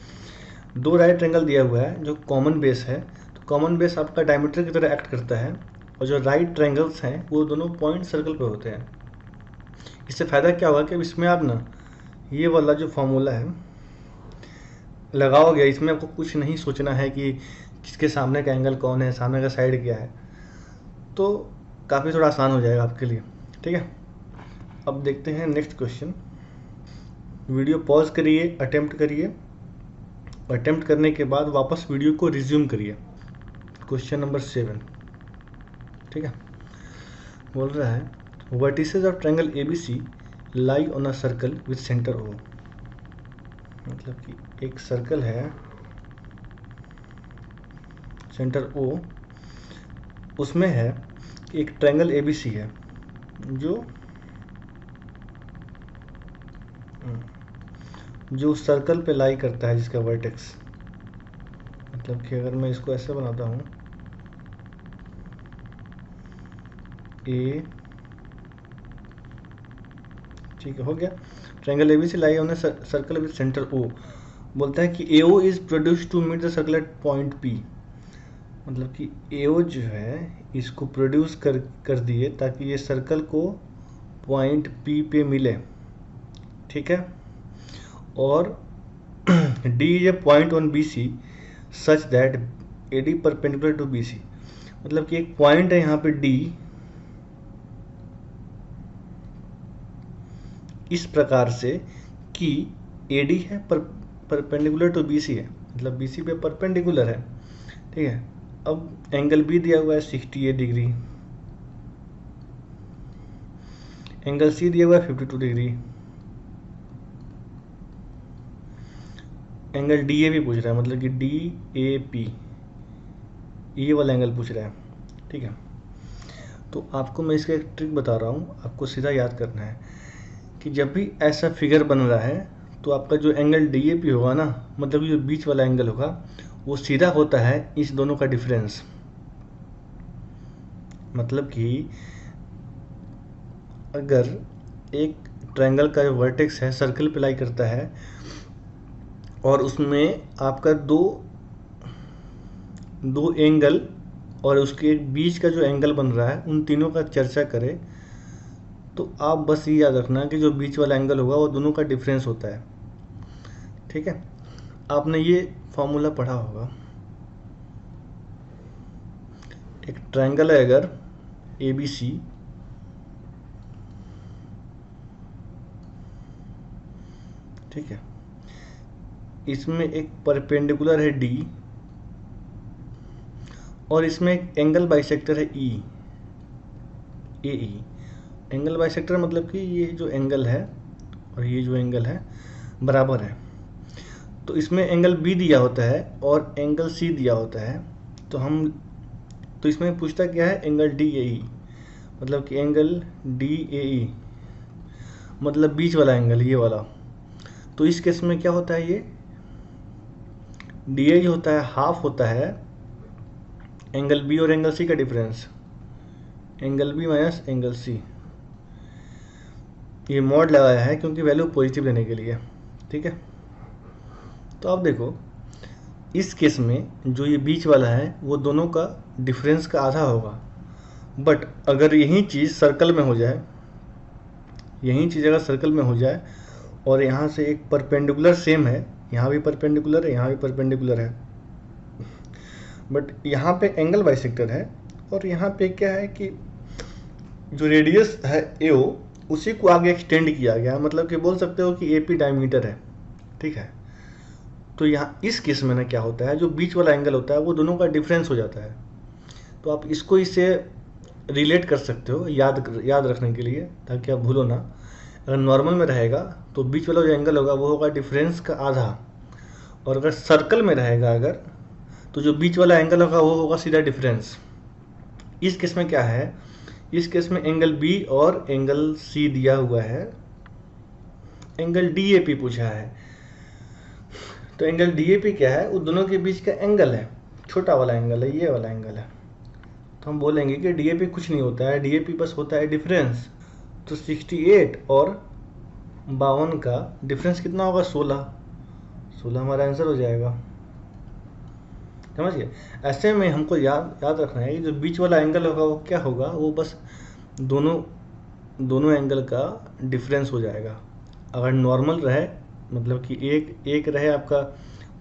Speaker 1: दो राइट ट्रायंगल दिया हुआ है जो कॉमन बेस है, तो कॉमन बेस आपका डायमीटर की तरह एक्ट करता है, और जो राइट ट्रायंगल्स हैं वो दोनों पॉइंट सर्कल पे होते हैं। इससे फ़ायदा क्या होगा कि इसमें आप ना ये वाला जो फॉर्मूला है लगाओगे, इसमें आपको कुछ नहीं सोचना है कि किसके सामने का एंगल कौन है, सामने का साइड क्या है। तो काफ़ी थोड़ा आसान हो जाएगा आपके लिए। ठीक है, अब देखते हैं नेक्स्ट क्वेश्चन। वीडियो पॉज करिए, अटेम्प्ट करिए, अटेम्प्ट करने के बाद वापस वीडियो को रिज्यूम करिए। Question number 7। ठीक है, बोल रहा है vertices of triangle ABC lie on a circle with centre O। मतलब कि एक सर्कल है, सेंटर O, उसमें है एक ट्रायंगल ABC है जो सर्कल पे लाई करता है, जिसका वर्टेक्स, मतलब कि अगर मैं इसको ऐसे बनाता हूँ, ए, ठीक है, हो गया। Triangle ABC lie on a circle with centre O। बोलता है कि AO is produce to meet the circle at point P। मतलब कि AO जो है इसको प्रोड्यूस कर दिए ताकि ये सर्कल को पॉइंट P पे मिले। ठीक है, और D is a point on BC such that AD perpendicular to BC। मतलब कि एक पॉइंट है यहाँ पे D, इस प्रकार से कि AD है परपेंडिकुलर टू BC है, मतलब BC पे परपेंडिकुलर है। ठीक है, अब एंगल B दिया हुआ है 68 डिग्री, एंगल C दिया हुआ है 52 डिग्री, एंगल DAP पूछ रहा है, मतलब कि DAP ये वाला एंगल पूछ रहा है। ठीक है, तो आपको मैं इसका एक ट्रिक बता रहा हूँ, आपको सीधा याद करना है कि जब भी ऐसा फिगर बन रहा है तो आपका जो एंगल DAP होगा ना, मतलब जो बीच वाला एंगल होगा, वो सीधा होता है इस दोनों का डिफरेंस। मतलब कि अगर एक ट्रायंगल का जो वर्टेक्स है सर्कल पे लाई करता है और उसमें आपका दो एंगल और उसके बीच का जो एंगल बन रहा है, उन तीनों का चर्चा करें, तो आप बस ये याद रखना कि जो बीच वाला एंगल होगा वो दोनों का डिफरेंस होता है। ठीक है, आपने ये फॉर्मूला पढ़ा होगा। एक ट्रायंगल है अगर ABC, ठीक है, इसमें एक परपेंडिकुलर है D और इसमें एक एंगल बाइसेक्टर है AE। एंगल बाइसेक्टर मतलब कि ये जो एंगल है और ये जो एंगल है बराबर है। तो इसमें एंगल B दिया होता है और एंगल C दिया होता है। तो इसमें पूछता क्या है, एंगल DAE, मतलब कि एंगल DAE मतलब बीच वाला एंगल, ये वाला। तो इस केस में क्या होता है, ये DAE होता है, हाफ होता है एंगल B और एंगल C का difference, angle B minus angle C। ये मॉड लगाया है क्योंकि वैल्यू पॉजिटिव लेने के लिए। ठीक है, तो आप देखो इस केस में जो ये बीच वाला है वो दोनों का डिफरेंस का आधा होगा। बट अगर यही चीज़ सर्कल में हो जाए, यही चीज़ अगर सर्कल में हो जाए और यहाँ से एक परपेंडिकुलर सेम है, यहाँ भी परपेंडिकुलर है, यहाँ भी परपेंडिकुलर है, बट यहाँ पे एंगल बाइसेक्टर है और यहाँ पे क्या है कि जो रेडियस है AO उसी को आगे एक्सटेंड किया गया, मतलब कि बोल सकते हो कि AP डायमीटर है। ठीक है, तो यहाँ इस केस में ना क्या होता है, जो बीच वाला एंगल होता है वो दोनों का डिफरेंस हो जाता है। तो आप इससे रिलेट कर सकते हो याद रखने के लिए, ताकि आप भूलो ना। अगर नॉर्मल में रहेगा तो बीच वाला जो एंगल होगा वो होगा डिफरेंस का आधा, और अगर सर्कल में रहेगा अगर, तो जो बीच वाला एंगल होगा वो होगा सीधा डिफरेंस। इस केस में क्या है, इस केस में एंगल B और एंगल C दिया हुआ है, एंगल DAP पूछा है। तो एंगल DAP क्या है, वो दोनों के बीच का एंगल है, छोटा वाला एंगल है, ये वाला एंगल है। तो हम बोलेंगे कि DAP कुछ नहीं होता है, DAP बस होता है डिफरेंस। तो 68 और 52 का डिफरेंस कितना होगा, 16 हमारा आंसर हो जाएगा। समझ गए। ऐसे में हमको याद रखना है कि जो बीच वाला एंगल होगा वो क्या होगा, वो बस दोनों एंगल का डिफरेंस हो जाएगा। अगर नॉर्मल रहे, मतलब कि एक रहे आपका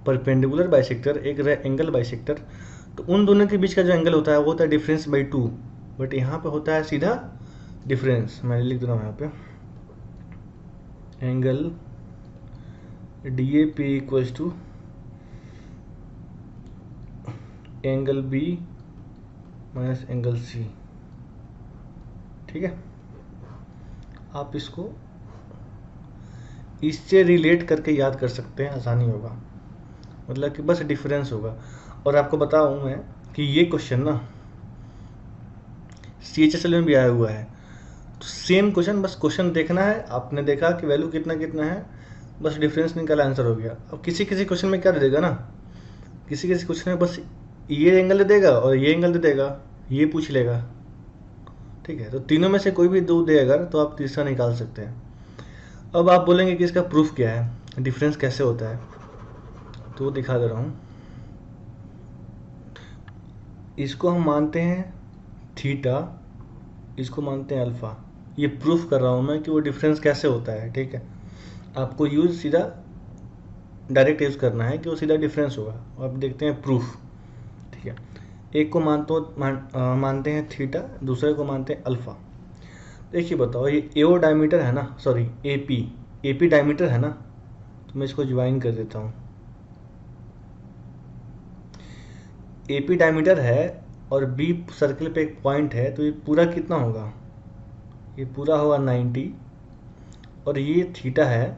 Speaker 1: परपेंडिकुलर बाइसेक्टर, एक रहे एंगल बाइसेक्टर, तो उन दोनों के बीच का जो एंगल होता है वो होता है डिफरेंस बाई 2। बट यहाँ पे होता है सीधा डिफरेंस। मैं लिख दे रहा हूँ यहाँ पे, angle D A P equals to angle B minus angle C. ठीक है, आप इसको इससे रिलेट करके याद कर सकते हैं, आसानी होगा, मतलब कि बस डिफरेंस होगा। और आपको बताऊं मैं कि ये क्वेश्चन ना CHSL में भी आया हुआ है, तो सेम क्वेश्चन, बस क्वेश्चन देखना है, आपने देखा कि वैल्यू कितना कितना है, बस डिफरेंस निकाला, आंसर हो गया। अब किसी किसी क्वेश्चन में क्या दे देगा ना, किसी किसी क्वेश्चन में बस ये एंगल दे देगा और ये एंगल दे देगा, ये पूछ लेगा। ठीक है, तो तीनों में से कोई भी दो दे अगर, तो आप तीसरा निकाल सकते हैं। अब आप बोलेंगे कि इसका प्रूफ क्या है, डिफरेंस कैसे होता है, तो वो दिखा दे रहा हूँ। इसको हम मानते हैं थीटा, इसको मानते हैं अल्फ़ा। ये प्रूफ कर रहा हूँ मैं कि वो डिफरेंस कैसे होता है। ठीक है, आपको यूज़ सीधा डायरेक्ट यूज़ करना है कि वो सीधा डिफरेंस होगा। अब देखते हैं प्रूफ। ठीक है, एक को मानते हैं थीटा, दूसरे को मानते हैं अल्फ़ा। देखिए बताओ, ये एओ डायमीटर है ना, सॉरी एपी डायमीटर है ना, तो मैं इसको ज्वाइन कर देता हूँ। एपी डायमीटर है और बी सर्कल पे एक पॉइंट है, तो ये पूरा कितना होगा, ये पूरा होगा 90, और ये थीटा है,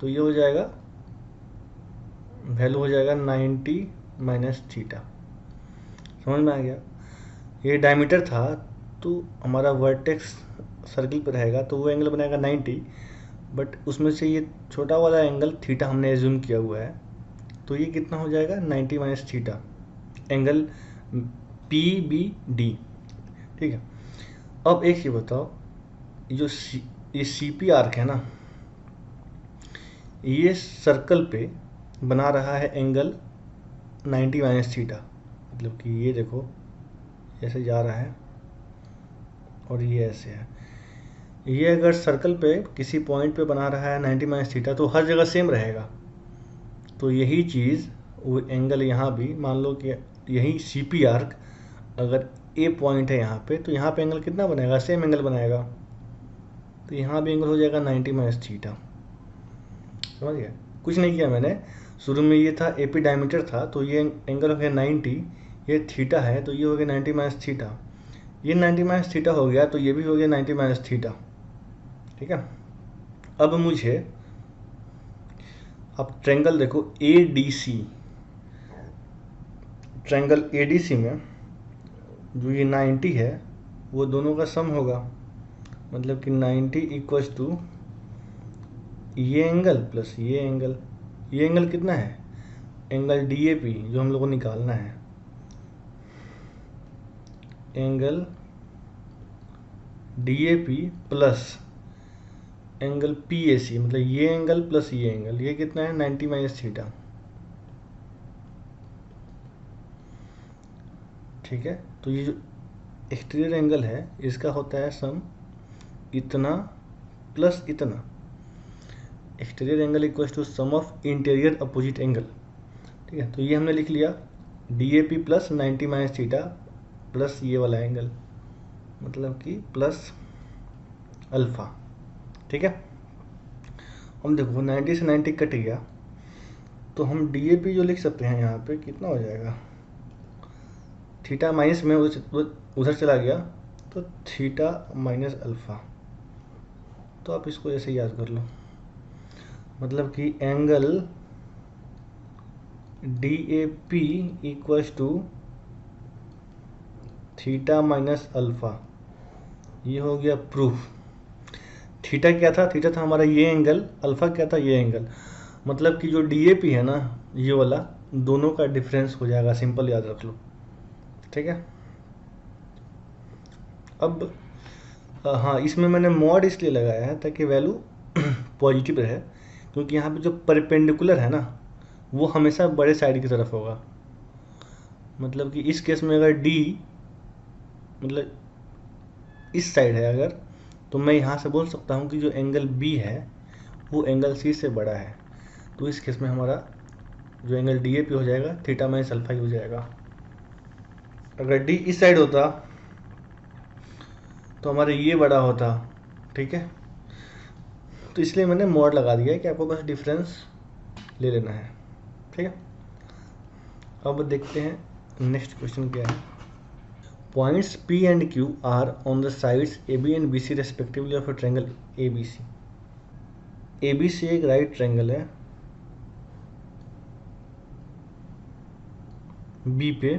Speaker 1: तो ये हो जाएगा, वैल्यू हो जाएगा 90 माइनस थीटा। समझ में आ गया। ये डायमीटर था, तो हमारा वर्टेक्स सर्कल पर रहेगा, तो वो एंगल बनेगा 90, बट उसमें से ये छोटा वाला एंगल थीटा हमने एज्यूम किया हुआ है, तो ये कितना हो जाएगा 90 माइनस थीटा, एंगल PBD। ठीक है, अब एक ही बताओ, ये CP आर्क है ना, ये सर्कल पे बना रहा है एंगल 90 माइनस थीटा, मतलब कि ये देखो ऐसे जा रहा है और ये ऐसे है। ये अगर सर्कल पे किसी पॉइंट पे बना रहा है 90 माइनस थीटा, तो हर जगह सेम रहेगा। तो यही चीज़ वो एंगल यहाँ भी, मान लो कि यही CP आर्क अगर ए पॉइंट है यहाँ पे, तो यहाँ पे एंगल कितना बनेगा, सेम एंगल बनाएगा। तो यहाँ भी एंगल हो जाएगा 90 माइनस थीटा। समझ गया, कुछ नहीं किया मैंने। शुरू में ये था एपी डायमीटर था, तो ये एंगल हो गया 90, ये थीटा है, तो ये हो गया 90 माइनस थीटा, ये 90 माइनस थीटा हो गया, तो ये भी हो गया 90 माइनस थीटा। ठीक है, अब मुझे आप ट्रायंगल देखो ADC, ट्रायंगल ADC में जो ये 90 है, वो दोनों का सम होगा, मतलब कि 90 इक्वल्स टू ये एंगल प्लस ये एंगल। ये एंगल कितना है, एंगल DAP, जो हम लोग को निकालना है, angle DAP plus angle PAC, मतलब ये एंगल प्लस ये एंगल, ये कितना है 90 माइनस थीटा। ठीक है, तो ये जो एक्सटीरियर एंगल है, इसका होता है सम इतना प्लस इतना। Exterior angle equals to sum of interior opposite angle. ठीक है, तो ये हमने लिख लिया DAP plus 90 minus theta plus ये वाला एंगल, मतलब कि प्लस अल्फ़ा। ठीक है, हम देखो 90 से 90 कट गया, तो हम DAP जो लिख सकते हैं यहाँ पे कितना हो जाएगा, थीटा माइनस में उधर चला गया, तो थीटा माइनस अल्फ़ा। तो आप इसको ऐसे याद कर लो, मतलब कि angle DAP equals to theta minus alpha. ये हो गया प्रूफ। थीटा क्या था, थीटा था हमारा ये एंगल, अल्फ़ा क्या था, ये एंगल। मतलब कि जो DAP है ना, ये वाला, दोनों का डिफरेंस हो जाएगा, सिंपल याद रख लो। ठीक है, अब हाँ, इसमें मैंने मॉड इसलिए लगाया है ताकि वैल्यू पॉजिटिव रहे, क्योंकि यहाँ पे जो परपेंडिकुलर है ना, वो हमेशा बड़े साइड की तरफ होगा। मतलब कि इस केस में अगर D मतलब इस साइड है अगर, तो मैं यहाँ से बोल सकता हूँ कि जो एंगल B है वो एंगल C से बड़ा है। तो इस केस में हमारा जो एंगल DAP हो जाएगा थीटा माइनस अल्फ़ा ही हो जाएगा। अगर D इस साइड होता तो हमारे ये बड़ा होता, ठीक है। तो इसलिए मैंने मॉड लगा दिया है कि आपको बस डिफरेंस ले लेना है, ठीक है। अब देखते हैं नेक्स्ट क्वेश्चन क्या है। Points P and Q are on the sides AB and BC respectively of a triangle ABC। ABC एक राइट ट्रायंगल है B पे।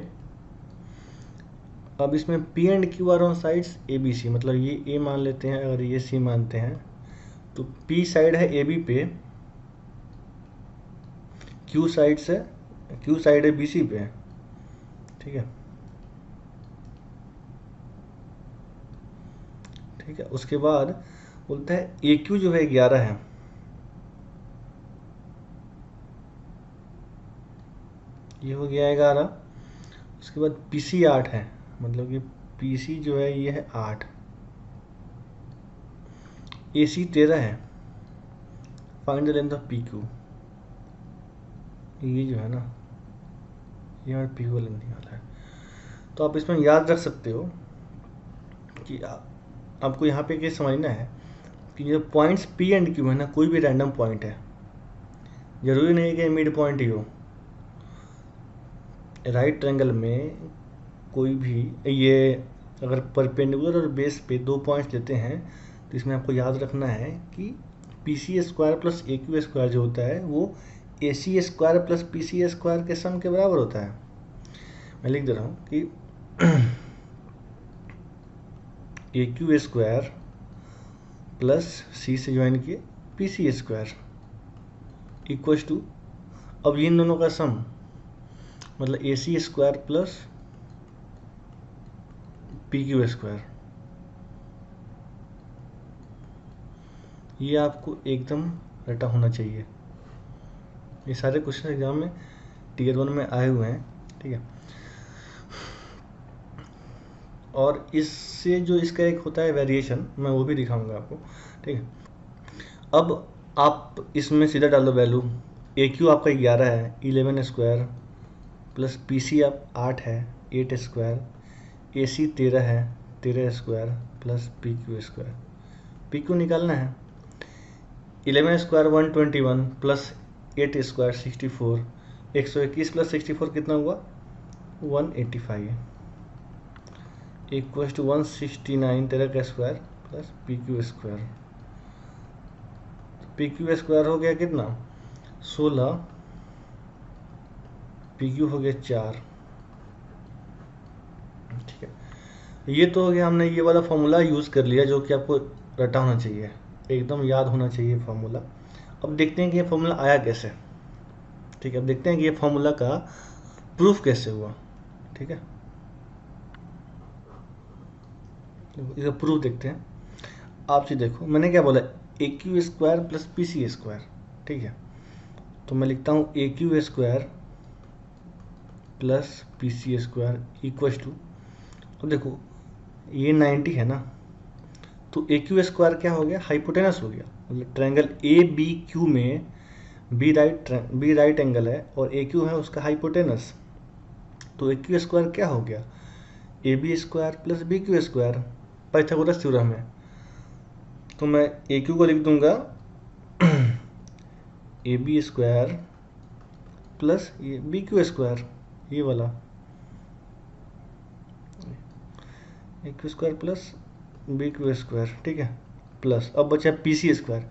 Speaker 1: अब इसमें P and Q are on sides ABC, मतलब ये A मान लेते हैं, अगर ये C मानते हैं तो P साइड है AB पे, Q साइड है BC पे, ठीक है। ठीक है, उसके बाद बोलता है AQ जो है 11 है, ये हो गया 11। उसके बाद PC 8 है, मतलब कि PC जो है ये है 8। AC 13 है। Find the length of PQ। ये जो है ना, ये हमारा PQ का लेंथ निकाला है। तो आप इसमें याद रख सकते हो कि आपको यहाँ पे क्या समझना है कि जो पॉइंट्स P एंड Q है ना, कोई भी रैंडम पॉइंट है, जरूरी नहीं है कि मिड पॉइंट ही हो। राइट ट्रायंगल में कोई भी, ये अगर परपेंडिकुलर और बेस पे दो पॉइंट्स लेते हैं तो इसमें आपको याद रखना है कि PC square plus AQ square जो होता है वो AC square plus PC square के सम के बराबर होता है। मैं लिख दे रहा हूँ कि AQ स्क्वायर प्लस C से ज्वाइन किए PC स्क्वायर इक्वल्स टू, अब इन दोनों का सम मतलब AC square plus PQ square. ये आपको एकदम रटा होना चाहिए। ये सारे क्वेश्चन एग्जाम में टियर 1 में आए हुए हैं, ठीक है। और इससे जो इसका एक होता है वेरिएशन, मैं वो भी दिखाऊंगा आपको, ठीक है। अब आप इसमें सीधा डालो वैल्यू। AQ आपका 11 है, 11 स्क्वायर प्लस PC आप 8 है, 8 स्क्वायर, AC 13 है, 13 square plus PQ square. PQ निकालना है। 11 स्क्वायर 121 प्लस 8 स्क्वायर 64, 121 प्लस 64 कितना हुआ 185 इक्वल्स टू 169 13 का square plus PQ square. PQ square हो गया कितना 16, PQ हो गया 4, ठीक है। ये तो हो गया, हमने ये वाला फॉर्मूला यूज़ कर लिया जो कि आपको रटा होना चाहिए, एकदम याद होना चाहिए फॉर्मूला। अब देखते हैं कि ये फॉर्मूला आया कैसे, ठीक है। अब देखते हैं कि ये फॉर्मूला का प्रूफ कैसे हुआ, ठीक है। इसका प्रूफ देखते हैं। आप जी देखो, मैंने क्या बोला, AQ square plus PC square, ठीक है। तो मैं लिखता हूँ AQ square plus PC square equal to, अब देखो ये 90 है ना, तो AQ स्क्वायर क्या हो गया हाइपोटेनस हो गया, मतलब ट्रायंगल ABQ में बी राइट एंगल है और AQ है उसका हाइपोटेनस। तो AQ स्क्वायर क्या हो गया AB square plus BQ square, Pythagoras theorem है। तो मैं AQ को लिख दूंगा AB स्क्वायर प्लस ये BQ स्क्वायर, ये वाला AQ square plus BQ square, ठीक है। प्लस अब बचा PC स्क्वायर।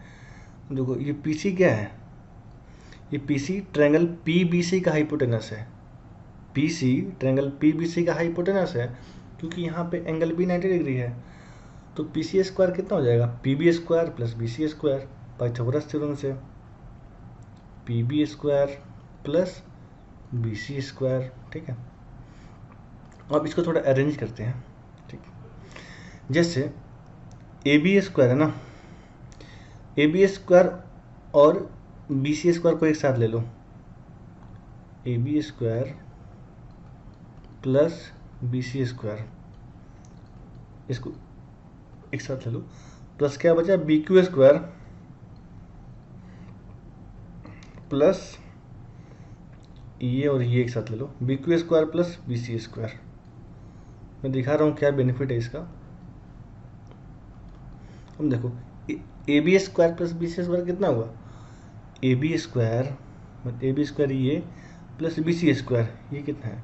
Speaker 1: देखो ये PC क्या है, ये PC ट्रायंगल PBC का हाइपोटेनस है। PC ट्रायंगल PBC का हाइपोटेनस है, क्योंकि यहाँ पे एंगल भी 90 डिग्री है। तो PC स्क्वायर कितना हो जाएगा PB square plus BC square, Pythagoras theorem से PB square plus BC square, ठीक है। अब इसको थोड़ा अरेंज करते हैं, ठीक है। जैसे AB स्क्वायर है ना, AB स्क्वायर और BC स्क्वायर को एक साथ ले लो, AB square plus BC square, इसको एक साथ ले लो, प्लस क्या बचा BQ स्क्वायर प्लस ये और ये एक साथ ले लो, BQ square plus BC square. मैं दिखा रहा हूँ क्या बेनिफिट है इसका। हम देखो A B square plus B C square कितना हुआ, ए बी स्क्वायर ये प्लस बी सी स्क्वायर ये कितना है।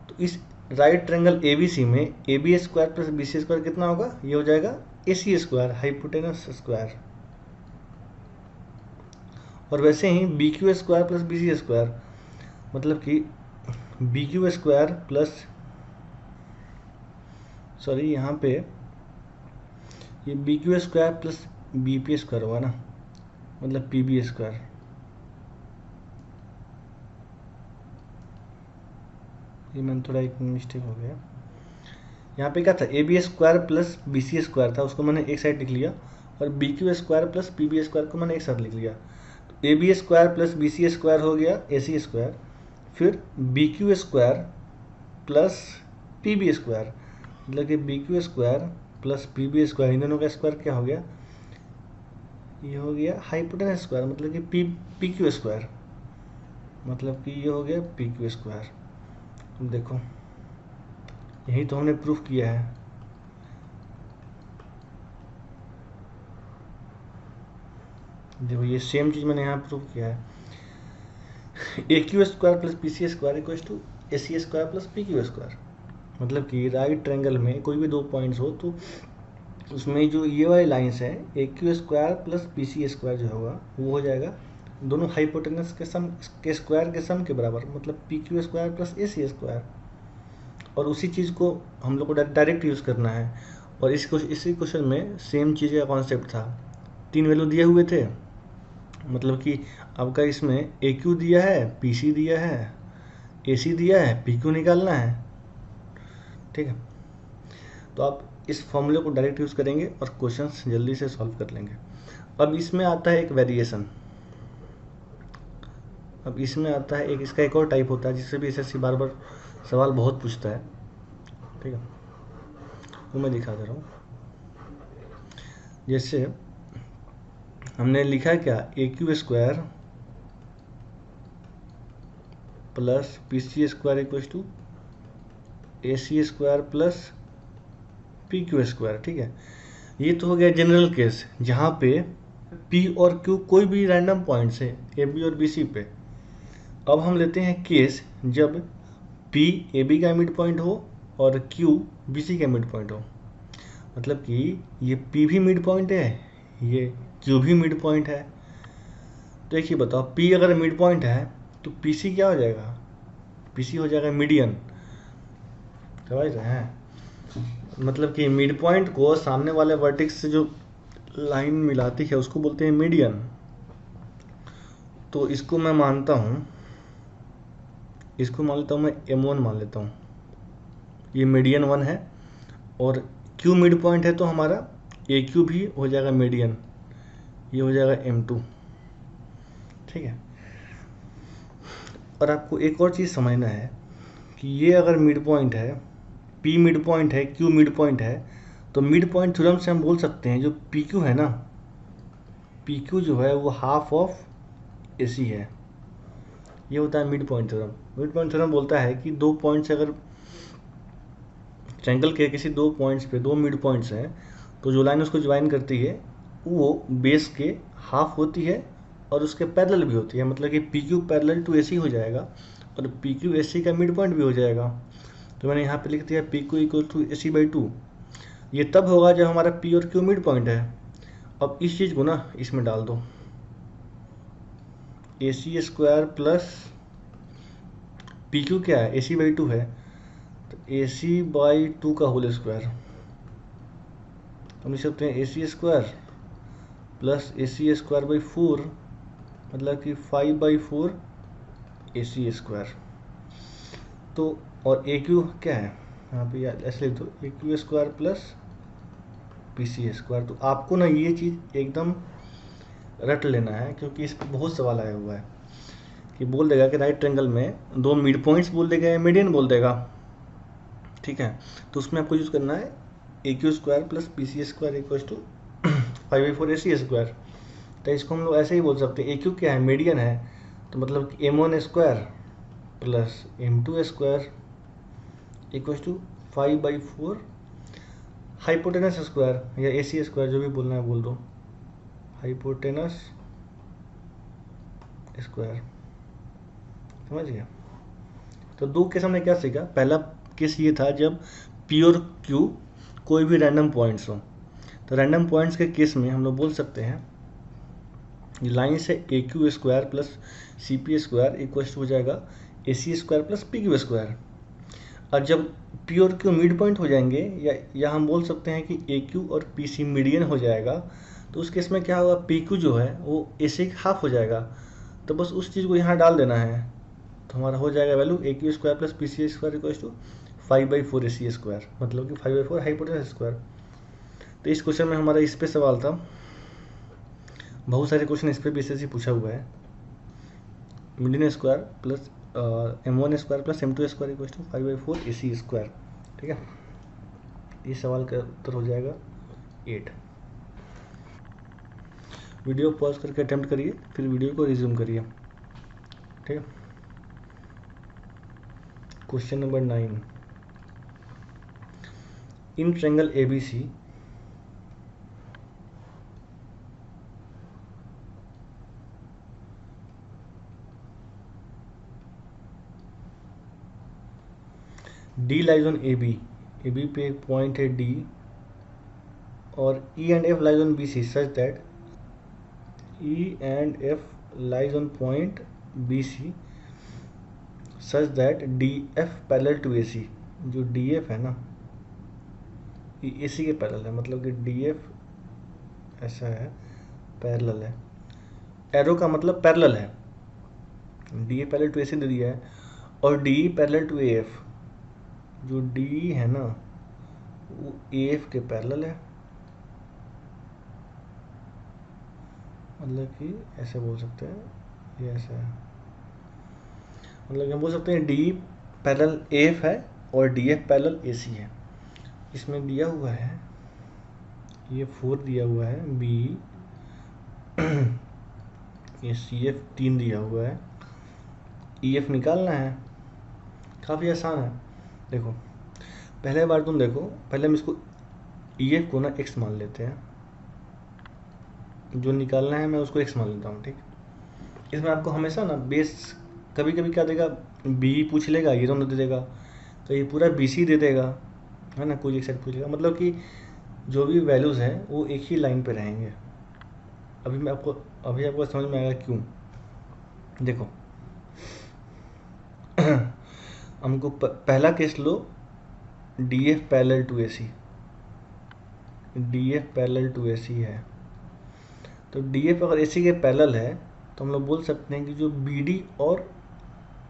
Speaker 1: तो इस right triangle A B C में A B square plus B C square कितना होगा, ये हो जाएगा A C square hypotenuse square. और वैसे ही B Q square plus B C square मतलब कि B Q square plus sorry यहाँ पे ये B Q square plus B P square हुआ ना, मतलब पी बी स्क्वायर। ये मैंने थोड़ा एक मिस्टेक हो गया, यहाँ पे क्या था A B square plus B C square था, उसको मैंने एक साइड लिख लिया, और B Q square plus P B square को मैंने एक साथ लिख लिया। तो A B square plus B C square हो गया ए सी स्क्वायर, फिर B Q square plus P B square मतलब कि B Q square plus P B square, इन दोनों का स्क्वायर क्या हो गया, ये हो गया हाइपोटेनस स्क्वायर मतलब कि पी क्यू स्क्वायर, मतलब कि ये हो गया पी क्यू स्क्वायर। तुम देखो यही तो हमने प्रूफ किया है। देखो ये सेम चीज़ मैंने यहाँ प्रूफ किया है, A Q square plus P C square equal to A C square plus P Q square. मतलब कि राइट ट्रायंगल में कोई भी दो पॉइंट्स हो तो उसमें जो ये वाली लाइन्स है A Q square plus P C square जो होगा वो हो जाएगा दोनों हाइपोटेनस के सम के स्क्वायर के सम के बराबर, मतलब पी क्यू स्क्वायर प्लस ए सी स्क्वायर। और उसी चीज़ को हम लोग को डायरेक्ट यूज़ करना है। और इसी क्वेश्चन में सेम चीज़ का कॉन्सेप्ट था, 3 वैल्यू दिए हुए थे, मतलब कि आपका इसमें ए क्यू दिया है, पी सी दिया है, ए सी दिया है, पी क्यू निकालना है। ठीक है, तो आप इस फॉर्मूले को डायरेक्ट यूज़ करेंगे और क्वेश्चंस जल्दी से सॉल्व कर लेंगे। अब इसमें आता है एक वेरिएशन, अब इसमें आता है एक इसका एक और टाइप होता है जिससे भी एसएससी बार बार सवाल बहुत पूछता है। ठीक है, वो मैं दिखा दे रहा हूँ। जैसे हमने लिखा है क्या, A Q square plus P C square equal to A C square plus P Q square. ठीक है, ये तो हो गया जनरल केस जहाँ पे पी और क्यू कोई भी रैंडम पॉइंट्स है ए बी और बी सी पे। अब हम लेते हैं केस जब पी ए बी का मिड पॉइंट हो और क्यू बी सी का मिड पॉइंट हो, मतलब कि ये पी भी मिड पॉइंट है, ये क्यू भी मिड पॉइंट है। तो एक ही बताओ, पी अगर मिड पॉइंट है तो पी सी क्या हो जाएगा, पी सी हो जाएगा मीडियन। समझ रहे हैं, मतलब कि मिड पॉइंट को सामने वाले वर्टेक्स से जो लाइन मिलाती है उसको बोलते हैं मीडियन। तो इसको मैं मानता हूँ, इसको मान लेता हूँ मैं M1 मान लेता हूँ, ये मीडियन 1 है, और Q मिड पॉइंट है तो हमारा AQ भी हो जाएगा मीडियन, ये हो जाएगा M2। ठीक है, और आपको एक और चीज़ समझना है कि ये अगर मिड पॉइंट है, P मिड पॉइंट है, Q मिड पॉइंट है, तो मिड पॉइंट थ्योरम से हम बोल सकते हैं जो PQ है ना, PQ जो है वो हाफ ऑफ AC है। ये होता है mid point theorem. Mid point theorem बोलता है कि दो पॉइंट्स अगर ट्रायंगल के किसी दो पॉइंट्स पे दो मिड पॉइंट्स हैं तो जो लाइन उसको ज्वाइन करती है वो बेस के हाफ होती है और उसके पैरेलल भी होती है, मतलब कि P Q parallel to AC हो जाएगा और पी क्यू AC का मिड पॉइंट भी हो जाएगा। तो मैंने यहाँ पे लिख दिया P Q equal to AC/2। ये तब होगा जब हमारा P और Q मिड पॉइंट है। अब इस चीज़ को ना इसमें डाल दो, AC square plus P Q क्या है, AC/2 है, तो AC/2 का होल स्क्वायर हम लिख सकते हैं AC square plus AC square by 4, मतलब कि 5/4 AC स्क्वायर। तो और AQ क्या है, यहाँ पे ऐसे लिख दो AQ square plus PC square. तो आपको ना ये चीज़ एकदम रट लेना है क्योंकि इस पर बहुत सवाल आया हुआ है कि बोल देगा कि राइट ट्रायंगल में दो मिड पॉइंट्स बोल देगा या मीडियन बोल देगा। ठीक है, तो उसमें आपको यूज़ करना है AQ square plus PC square equal to 5/4 AC square. तो इसको हम लोग ऐसे ही बोल सकते हैं, AQ क्या है, मीडियन है, तो मतलब कि M1 square plus M2 square equal to 5/4 hypotenuse square या AC स्क्वायर, जो भी बोलना है बोल दो, हाइपोटेनस स्क्वायर, समझ गया। तो दो केस हमने क्या सीखा, पहला केस ये था जब P और Q कोई भी रैंडम पॉइंट्स हो, तो रैंडम पॉइंट्स के केस में हम लोग बोल सकते हैं लाइन से AQ square plus CP square equal हो जाएगा AC square plus PQ square. और जब P और Q मिड पॉइंट हो जाएंगे, या हम बोल सकते हैं कि AQ और PC मीडियन हो जाएगा, तो उस केस में क्या होगा, PQ जो है वो AC का हाफ हो जाएगा। तो बस उस चीज़ को यहाँ डाल देना है, तो हमारा हो जाएगा value AQ square plus PC square equal to 5/4 AC square, मतलब कि 5/4 हाइपोटेनस स्क्वायर। तो इस क्वेश्चन में हमारा इस पे सवाल था, बहुत सारे क्वेश्चन इस पे बेसिस ही पूछा हुआ है। Median square plus M1 square plus M2 square equal to 5/4 AC square, ठीक है। इस सवाल का उत्तर हो जाएगा 8। वीडियो पॉज करके अटेम्प्ट करिए, फिर वीडियो को रिज्यूम करिए, ठीक है। Question number 9, in triangle ABC D lies on AB पे एक पॉइंट है D, और E and F lies on BC such that E and F lies on point BC such that DF parallel to AC। जो DF है ना, ये AC के पैरेलल है, मतलब कि DF ऐसा है, पैरेलल है, एरो का मतलब पैरेलल है। DA पैरेलल टू AC दे दिया है, और DE पैरेलल टू AF। जो DE है ना वो AF के पैरेलल है, मतलब कि ऐसे बोल सकते हैं, ये ऐसा है, मतलब कि हम बोल सकते हैं DE पैरेलल AF है और DF पैरेलल AC है। इसमें दिया हुआ है, ये 4 दिया हुआ है, B ये CF 3 दिया हुआ है, EF निकालना है, काफ़ी आसान है। देखो पहले बार तुम देखो, पहले हम इसको EF को ना x मान लेते हैं, जो निकालना है मैं उसको x मान लेता हूँ, ठीक। इसमें आपको हमेशा ना बेस, कभी कभी क्या देगा, B पूछ लेगा, ये दोनों दे देगा, तो ये पूरा BC दे देगा, है ना, कोई एक साइड पूछ लेगा, मतलब कि जो भी वैल्यूज़ हैं वो एक ही लाइन पे रहेंगे। अभी आपको समझ में आएगा क्यों। देखो हमको पहला केस लो, DF parallel to AC, DF parallel to AC है, तो DF अगर AC के पैरेलल है तो हम लोग बोल सकते हैं कि जो BD और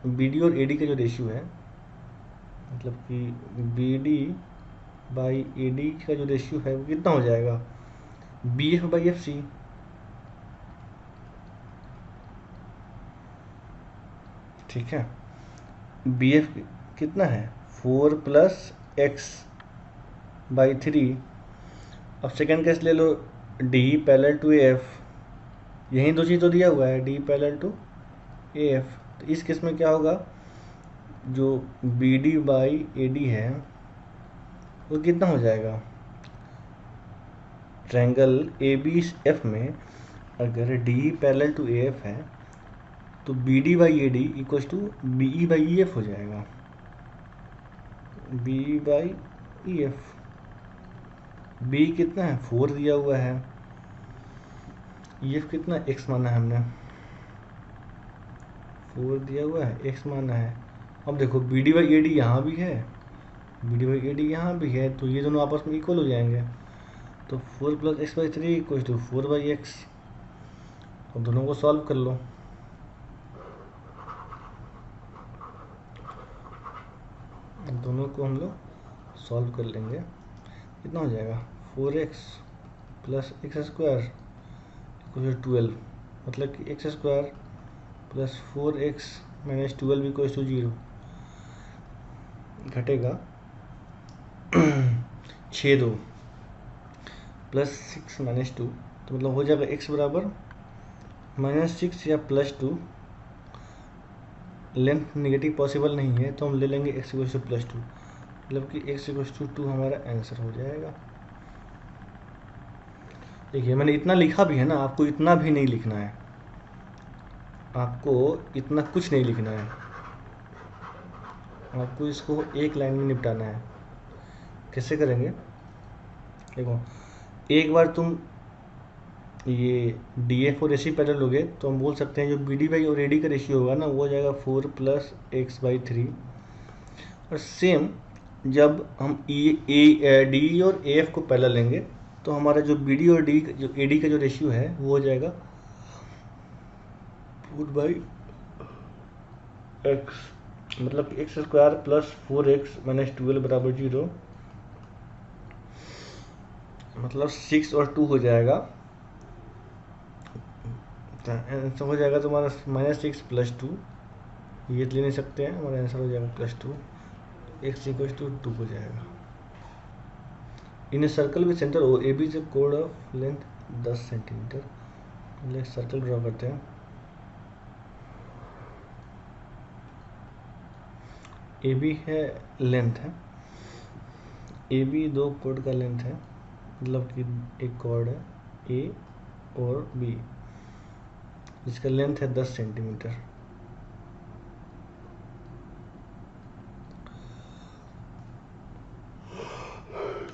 Speaker 1: AD का जो रेशियो है, मतलब कि BD बाई AD का जो रेशियो है वो कितना हो जाएगा, BF/FC। ठीक है, BF कितना है 4 + x/3। अब सेकेंड केस ले लो, D पैरेलल टू AF, यही दो चीज़ तो दिया हुआ है, D पैरेलल टू AF। तो इस केस में क्या होगा, जो BD/AD है वो कितना हो जाएगा, ट्रायंगल ABF में अगर D पैरेलल टू AF है तो BD/AD इक्वल टू BE/EF हो जाएगा, BE/EF। B कितना है 4 दिया हुआ है, EF कितना x माना है हमने, 4 दिया हुआ है, x माना है। अब देखो BD/AD यहाँ भी है, BD/AD यहाँ भी है, तो ये दोनों आपस में इक्वल हो जाएंगे, तो 4 + x/3 इक्वल टू 4/x। अब दोनों को सॉल्व कर लो, दोनों को हम लोग सॉल्व कर लेंगे, कितना हो जाएगा 4x + x² इक्वल टू 12, मतलब कि x² + 4x - 12 इक्वल टू 0, घटेगा 6 2 + 6 - 2, तो मतलब हो जाएगा x बराबर -6 या +2। लेंथ नेगेटिव पॉसिबल नहीं है तो हम ले लेंगे x = +2, मतलब कि x = 2 हमारा आंसर हो जाएगा। देखिए मैंने इतना लिखा भी है ना, आपको इतना भी नहीं लिखना है, आपको इतना कुछ नहीं लिखना है, आपको इसको एक लाइन में निपटाना है। कैसे करेंगे? देखो, एक बार तुम ये डी एफ और ए सी पैरेलल लोगे तो हम बोल सकते हैं जो बी डी बाई और ए डी का रेशियो होगा ना, वो हो जाएगा 4+x/3। और सेम जब हम डी और ए एफ को पैरेलल लेंगे तो हमारा जो बी डी और डी जो ए डी का जो रेशियो है वो हो जाएगा 4/x, मतलब x² + 4x - 12 = 0, मतलब 6 और 2 हो जाएगा, आंसर हो जाएगा तुम्हारा -6 + 2। ये ले नहीं सकते हैं, हमारा आंसर हो जाएगा +2, x = 2 हो जाएगा। In a circle with centre O A B से कोड ऑफ लेंथ 10 सेंटीमीटर। मतलब सर्कल ड्रॉ करते हैं, ए बी है लेंथ है, ए बी दो कोड का लेंथ है, मतलब कि एक कॉर्ड है ए और बी, इसका लेंथ है 10 centimetre.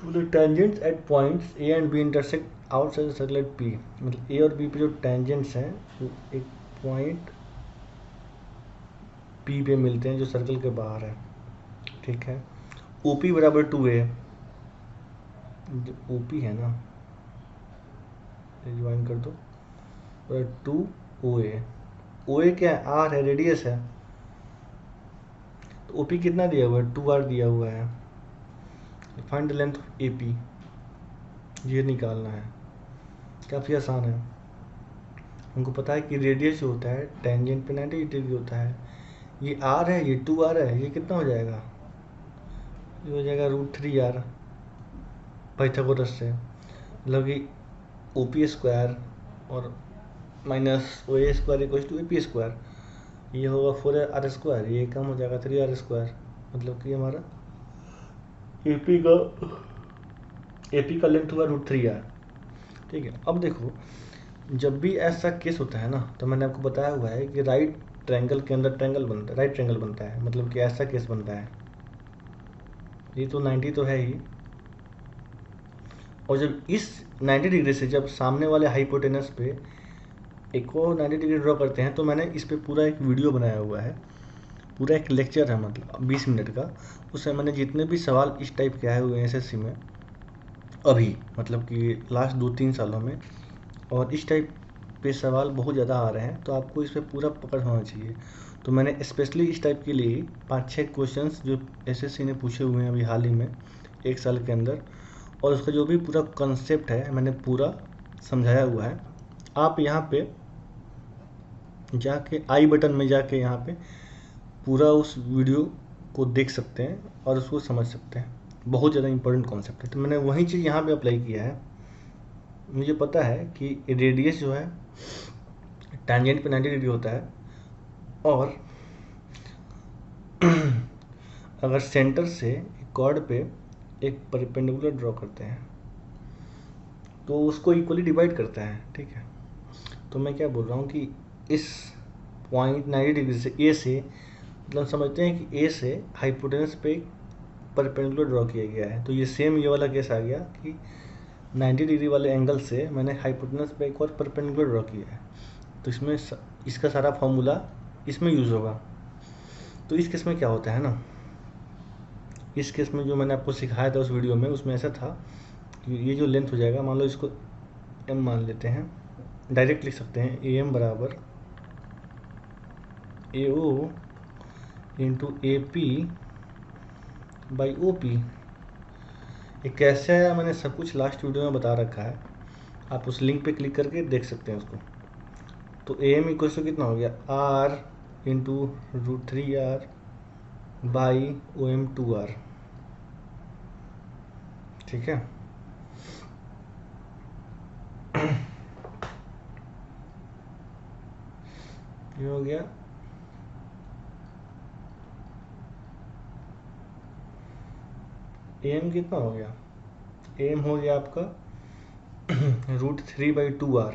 Speaker 1: The tangents at points A and B intersect outside the circle at P, मतलब A और B पे जो tangents हैं वो एक पॉइंट P पे मिलते हैं जो सर्कल के बाहर है, ठीक है। OP = 2A, जो OP है ना, ज्वाइन कर दो, 2OA। OA क्या है? R है, रेडियस है। तो OP कितना दिया हुआ है? 2R दिया हुआ है। Find the length of AP, ये निकालना है, काफ़ी आसान है। हमको पता है कि रेडियस जो होता है टेंजेंट पे 90 डिग्री होता है। ये R है, ये 2R है, ये कितना हो जाएगा? ये हो जाएगा √3R पाइथागोरस से, मतलब कि OP² और -OA² = AP²। ये होगा 4R², ये कम हो जाएगा 3R², मतलब कि हमारा AP का लेंथ हुआ √3R, ठीक है। अब देखो, जब भी ऐसा केस होता है ना, तो मैंने आपको बताया हुआ है कि राइट ट्रायंगल के अंदर ट्रायंगल बनता है, राइट ट्रायंगल बनता है, मतलब कि ऐसा केस बनता है। ये तो 90 तो है ही, और जब इस 90 डिग्री से जब सामने वाले हाइपोटेनस पे एक और 90 डिग्री ड्रॉ करते हैं, तो मैंने इस पे पूरा एक वीडियो बनाया हुआ है, पूरा एक लेक्चर है, मतलब 20 मिनट का। उसमें मैंने जितने भी सवाल इस टाइप के आए हुए हैं एसएससी में अभी, मतलब कि लास्ट 2-3 सालों में, और इस टाइप पे सवाल बहुत ज़्यादा आ रहे हैं, तो आपको इस पर पूरा पकड़ होना चाहिए। तो मैंने स्पेशली इस टाइप के लिए 5-6 क्वेश्चंस जो एसएससी ने पूछे हुए हैं अभी हाल ही में 1 साल के अंदर, और उसका जो भी पूरा कॉन्सेप्ट है मैंने पूरा समझाया हुआ है। आप यहाँ पे जाके आई बटन में जाके यहाँ पे पूरा उस वीडियो को देख सकते हैं और उसको समझ सकते हैं। बहुत ज़्यादा इंपॉर्टेंट कॉन्सेप्ट है, तो मैंने वही चीज़ यहाँ पे अप्लाई किया है। मुझे पता है कि रेडियस जो है टैंजेंट पे 90 डिग्री होता है, और अगर सेंटर से कॉर्ड पे एक परपेंडिकुलर ड्रॉ करते हैं तो उसको इक्वली डिवाइड करता है, ठीक है। तो मैं क्या बोल रहा हूँ कि इस पॉइंट 90 डिग्री से ए से, मतलब समझते हैं कि ए से हाइपोटेनस पे परपेंडिकुलर ड्रॉ किया गया है, तो ये सेम ये वाला केस आ गया कि 90 डिग्री वाले एंगल से मैंने हाइपोटेनस पे एक और परपेंडिकुलर ड्रॉ किया है, तो इसमें इसका सारा फॉर्मूला इसमें यूज़ होगा। तो इस केस में क्या होता है ना, इस केस में जो मैंने आपको सिखाया था उस वीडियो में, उसमें ऐसा था कि ये जो लेंथ हो जाएगा, मान लो इसको m मान लेते हैं, डायरेक्ट लिख सकते हैं AM = AO × AP/OP। ये कैसे है मैंने सब कुछ लास्ट वीडियो में बता रखा है, आप उस लिंक पे क्लिक करके देख सकते हैं उसको। तो AM = कितना हो गया, R × √3R/OM2R, ठीक है। ये हो गया। AM कितना हो गया, AM हो गया आपका √3/2r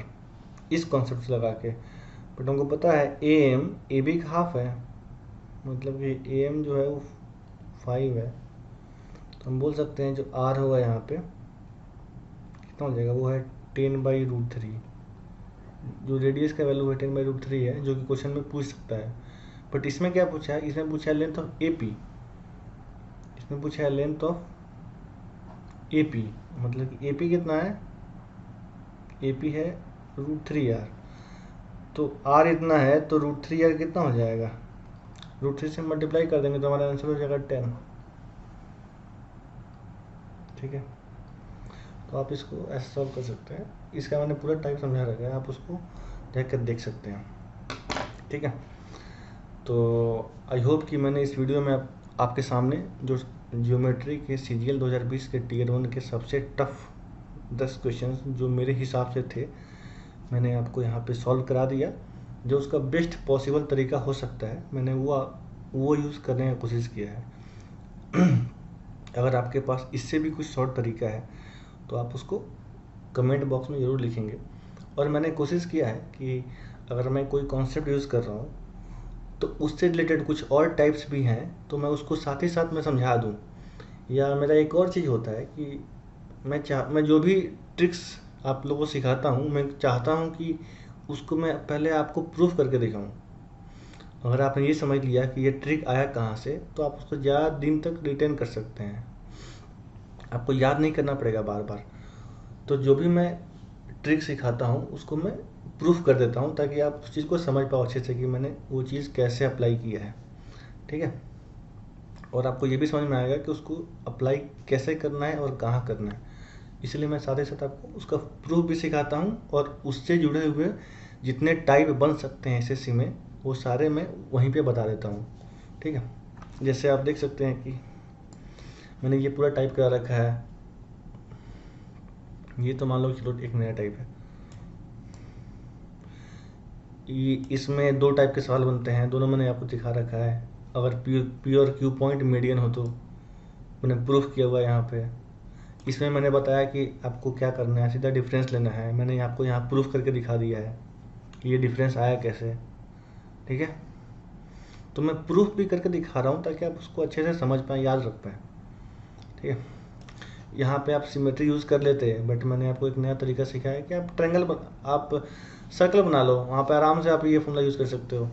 Speaker 1: इस कॉन्सेप्ट से लगा के। बट हमको पता है ए बी का हाफ है, मतलब कि AM जो है वो 5 है, तो हम बोल सकते हैं जो R होगा यहाँ पे कितना हो जाएगा, वो है 10/√3। जो रेडियस का वैल्यू है 10/√3 है, जो कि क्वेश्चन में पूछ सकता है। बट इसमें क्या पूछा है, इसमें पूछा है लेंथ ऑफ AP, इसमें पूछा है लेंथ ऑफ AP, मतलब कि AP कितना है, AP है √3r, तो R इतना है तो √3r कितना हो जाएगा, √3 से मल्टीप्लाई कर देंगे तो हमारा आंसर हो जाएगा 10। ठीक है, तो आप इसको ऐसे सॉल्व कर सकते हैं। इसका मैंने पूरा टाइप समझा रखा है, आप उसको देख कर देख सकते हैं। ठीक है, तो आई होप कि मैंने इस वीडियो में आपके सामने जो जियोमेट्री के CGL 2020 के Tier 1 के सबसे टफ 10 क्वेश्चंस जो मेरे हिसाब से थे, मैंने आपको यहाँ पे सॉल्व करा दिया। जो उसका बेस्ट पॉसिबल तरीका हो सकता है मैंने वो यूज़ करने की कोशिश किया है। अगर आपके पास इससे भी कुछ शॉर्ट तरीका है तो आप उसको कमेंट बॉक्स में ज़रूर लिखेंगे। और मैंने कोशिश किया है कि अगर मैं कोई कॉन्सेप्ट यूज़ कर रहा हूँ तो उससे रिलेटेड कुछ और टाइप्स भी हैं तो मैं उसको साथ ही साथ मैं समझा दूँ। या मेरा एक और चीज़ होता है कि मैं जो भी ट्रिक्स आप लोगों को सिखाता हूँ, मैं चाहता हूँ कि उसको मैं पहले आपको प्रूफ करके दिखाऊँ। अगर आपने ये समझ लिया कि ये ट्रिक आया कहाँ से, तो आप उसको ज़्यादा दिन तक रिटेन कर सकते हैं, आपको याद नहीं करना पड़ेगा बार बार। तो जो भी मैं ट्रिक सिखाता हूँ उसको मैं प्रूफ कर देता हूँ ताकि आप उस चीज़ को समझ पाओ अच्छे से कि मैंने वो चीज़ कैसे अप्लाई किया है। ठीक है, और आपको ये भी समझ में आएगा कि उसको अप्लाई कैसे करना है और कहाँ करना है। इसलिए मैं साथ ही साथ आपको उसका प्रूफ भी सिखाता हूँ और उससे जुड़े हुए जितने टाइप बन सकते हैं SSC में वो सारे मैं वहीं पे बता देता हूँ। ठीक है, जैसे आप देख सकते हैं कि मैंने ये पूरा टाइप करा रखा है। ये तो मान लो चलो एक नया टाइप है, इसमें 2 टाइप के सवाल बनते हैं, दोनों मैंने आपको दिखा रखा है। अगर P और Q पॉइंट मीडियन हो तो मैंने प्रूफ किया हुआ है यहाँ पे। इसमें मैंने बताया कि आपको क्या करना है, सीधा डिफरेंस लेना है। मैंने आपको यहाँ प्रूफ करके दिखा दिया है कि ये डिफरेंस आया कैसे। ठीक है, तो मैं प्रूफ भी करके दिखा रहा हूँ ताकि आप उसको अच्छे से समझ पाएँ, याद रख पाएँ। ठीक है, यहाँ पे आप सिमेट्री यूज़ कर लेते हैं, बट मैंने आपको एक नया तरीका सिखाया कि आप आप सर्कल बना लो, वहाँ पे आराम से आप ये फॉर्मूला यूज़ कर सकते हो।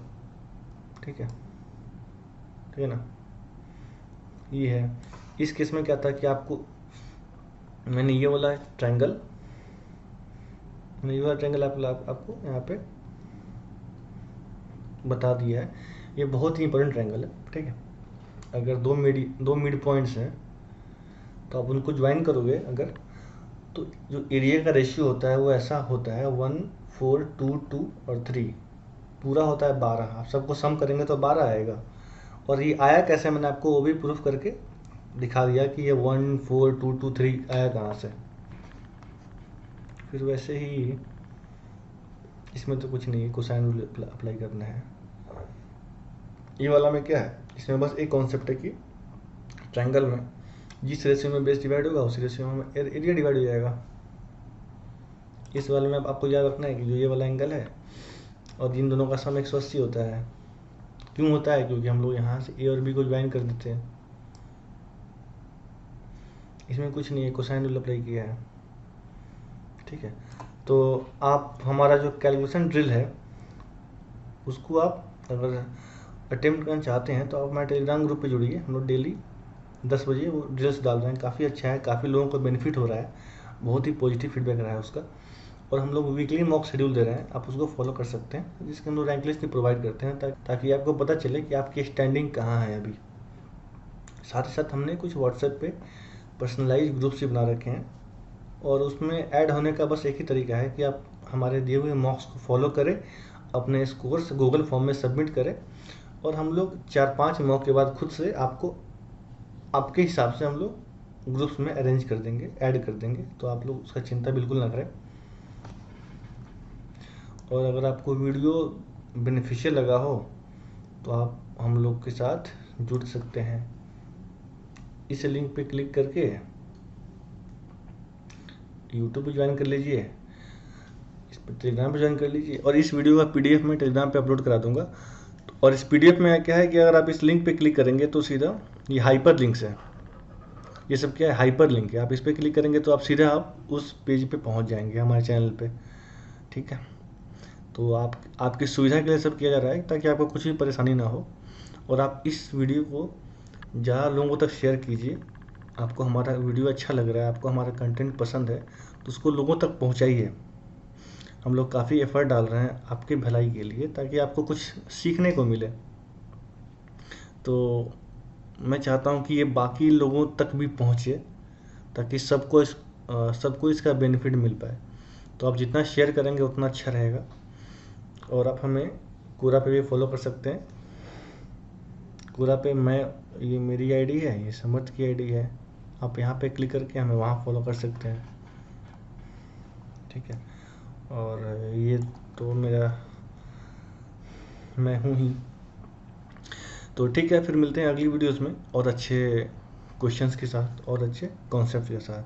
Speaker 1: ठीक है, ठीक है ना। ये है, इस केस में क्या था कि आपको मैंने ये वाला ट्रायंगल आपको यहाँ पे बता दिया है। ये बहुत ही इंपॉर्टेंट ट्रायंगल है। ठीक है, अगर दो मिड पॉइंट्स हैं तो आप उनको ज्वाइन करोगे अगर, तो जो एरिया का रेशियो होता है वो ऐसा होता है 1 4 2 2 और 3, पूरा होता है 12। आप सबको सम करेंगे तो 12 आएगा। और ये आया कैसे, मैंने आपको वो भी प्रूफ करके दिखा दिया कि ये 1 4 2 2 3 आया कहाँ से। फिर वैसे ही इसमें तो कुछ नहीं है, कोसाइन रूल अप्लाई करना है। ये वाला में क्या है, इसमें बस एक कॉन्सेप्ट है कि ट्रायंगल में जिस रेशियो में बेस डिवाइड होगा उसी रेशियो में एरिया डिवाइड हो जाएगा। इस वाले में आपको याद रखना है कि जो ये वाला एंगल है और जिन दोनों का सम 180 होता है। क्यों होता है, क्योंकि हम लोग यहाँ से A और B को ज्वाइन कर देते हैं। इसमें कुछ नहीं है, कोसाइन रूल अप्लाई किया है। ठीक है, तो आप हमारा जो कैलकुलेशन ड्रिल है उसको आप अगर अटेम्प्ट करना चाहते हैं तो आप हमारे टेलीग्राम ग्रुप पे जुड़िए। हम लोग डेली 10 बजे वो ड्रिल्स डाल रहे हैं, काफ़ी अच्छा है, काफ़ी लोगों को बेनिफिट हो रहा है, बहुत ही पॉजिटिव फीडबैक रहा है उसका। और हम लोग वीकली मॉक शेड्यूल दे रहे हैं, आप उसको फॉलो कर सकते हैं, जिसके हम लोग रैंक लिस्ट भी प्रोवाइड करते हैं ताकि आपको पता चले कि आपकी स्टैंडिंग कहाँ है अभी। साथ ही साथ हमने कुछ व्हाट्सएप पे पर्सनलाइज ग्रुप्स भी बना रखे हैं और उसमें ऐड होने का बस एक ही तरीका है कि आप हमारे दिए हुए मॉक्स को फॉलो करें, अपने स्कोर्स गूगल फॉर्म में सबमिट करें और हम लोग 4-5 मॉक के बाद खुद से आपको आपके हिसाब से हम लोग ग्रुप्स में अरेंज कर देंगे, ऐड कर देंगे। तो आप लोग उसका चिंता बिल्कुल ना करें। और अगर आपको वीडियो बेनिफिशियल लगा हो तो आप हम लोग के साथ जुड़ सकते हैं। इस लिंक पे क्लिक करके यूट्यूब पे ज्वाइन कर लीजिए, इस पर टेलीग्राम पे ज्वाइन कर लीजिए, और इस वीडियो का पीडीएफ मैं टेलीग्राम पे अपलोड करा दूंगा। और इस पीडीएफ में क्या है कि अगर आप इस लिंक पे क्लिक करेंगे तो सीधा ये हाइपर लिंक्स है, ये सब क्या है, हाइपर लिंक है। आप इस पर क्लिक करेंगे तो आप सीधा आप उस पेज पे पहुंच जाएंगे हमारे चैनल पे। ठीक है, तो आपकी सुविधा के लिए सब किया जा रहा है ताकि आपको कुछ भी परेशानी ना हो। और आप इस वीडियो को ज़्यादा लोगों तक शेयर कीजिए। आपको हमारा वीडियो अच्छा लग रहा है, आपको हमारा कंटेंट पसंद है, तो उसको लोगों तक पहुंचाइए। हम लोग काफ़ी एफर्ट डाल रहे हैं आपकी भलाई के लिए, ताकि आपको कुछ सीखने को मिले। तो मैं चाहता हूं कि ये बाकी लोगों तक भी पहुंचे, ताकि सबको इसका बेनिफिट मिल पाए। तो आप जितना शेयर करेंगे उतना अच्छा रहेगा। और आप हमें कोरा पे भी फॉलो कर सकते हैं। कोरा पे ये मेरी आईडी है, ये समर्थ की आईडी है। आप यहाँ पे क्लिक करके हमें वहाँ फॉलो कर सकते हैं। ठीक है, और ये तो मैं हूँ ही। तो ठीक है, फिर मिलते हैं अगली वीडियोस में और अच्छे क्वेश्चंस के साथ और अच्छे कॉन्सेप्ट के साथ।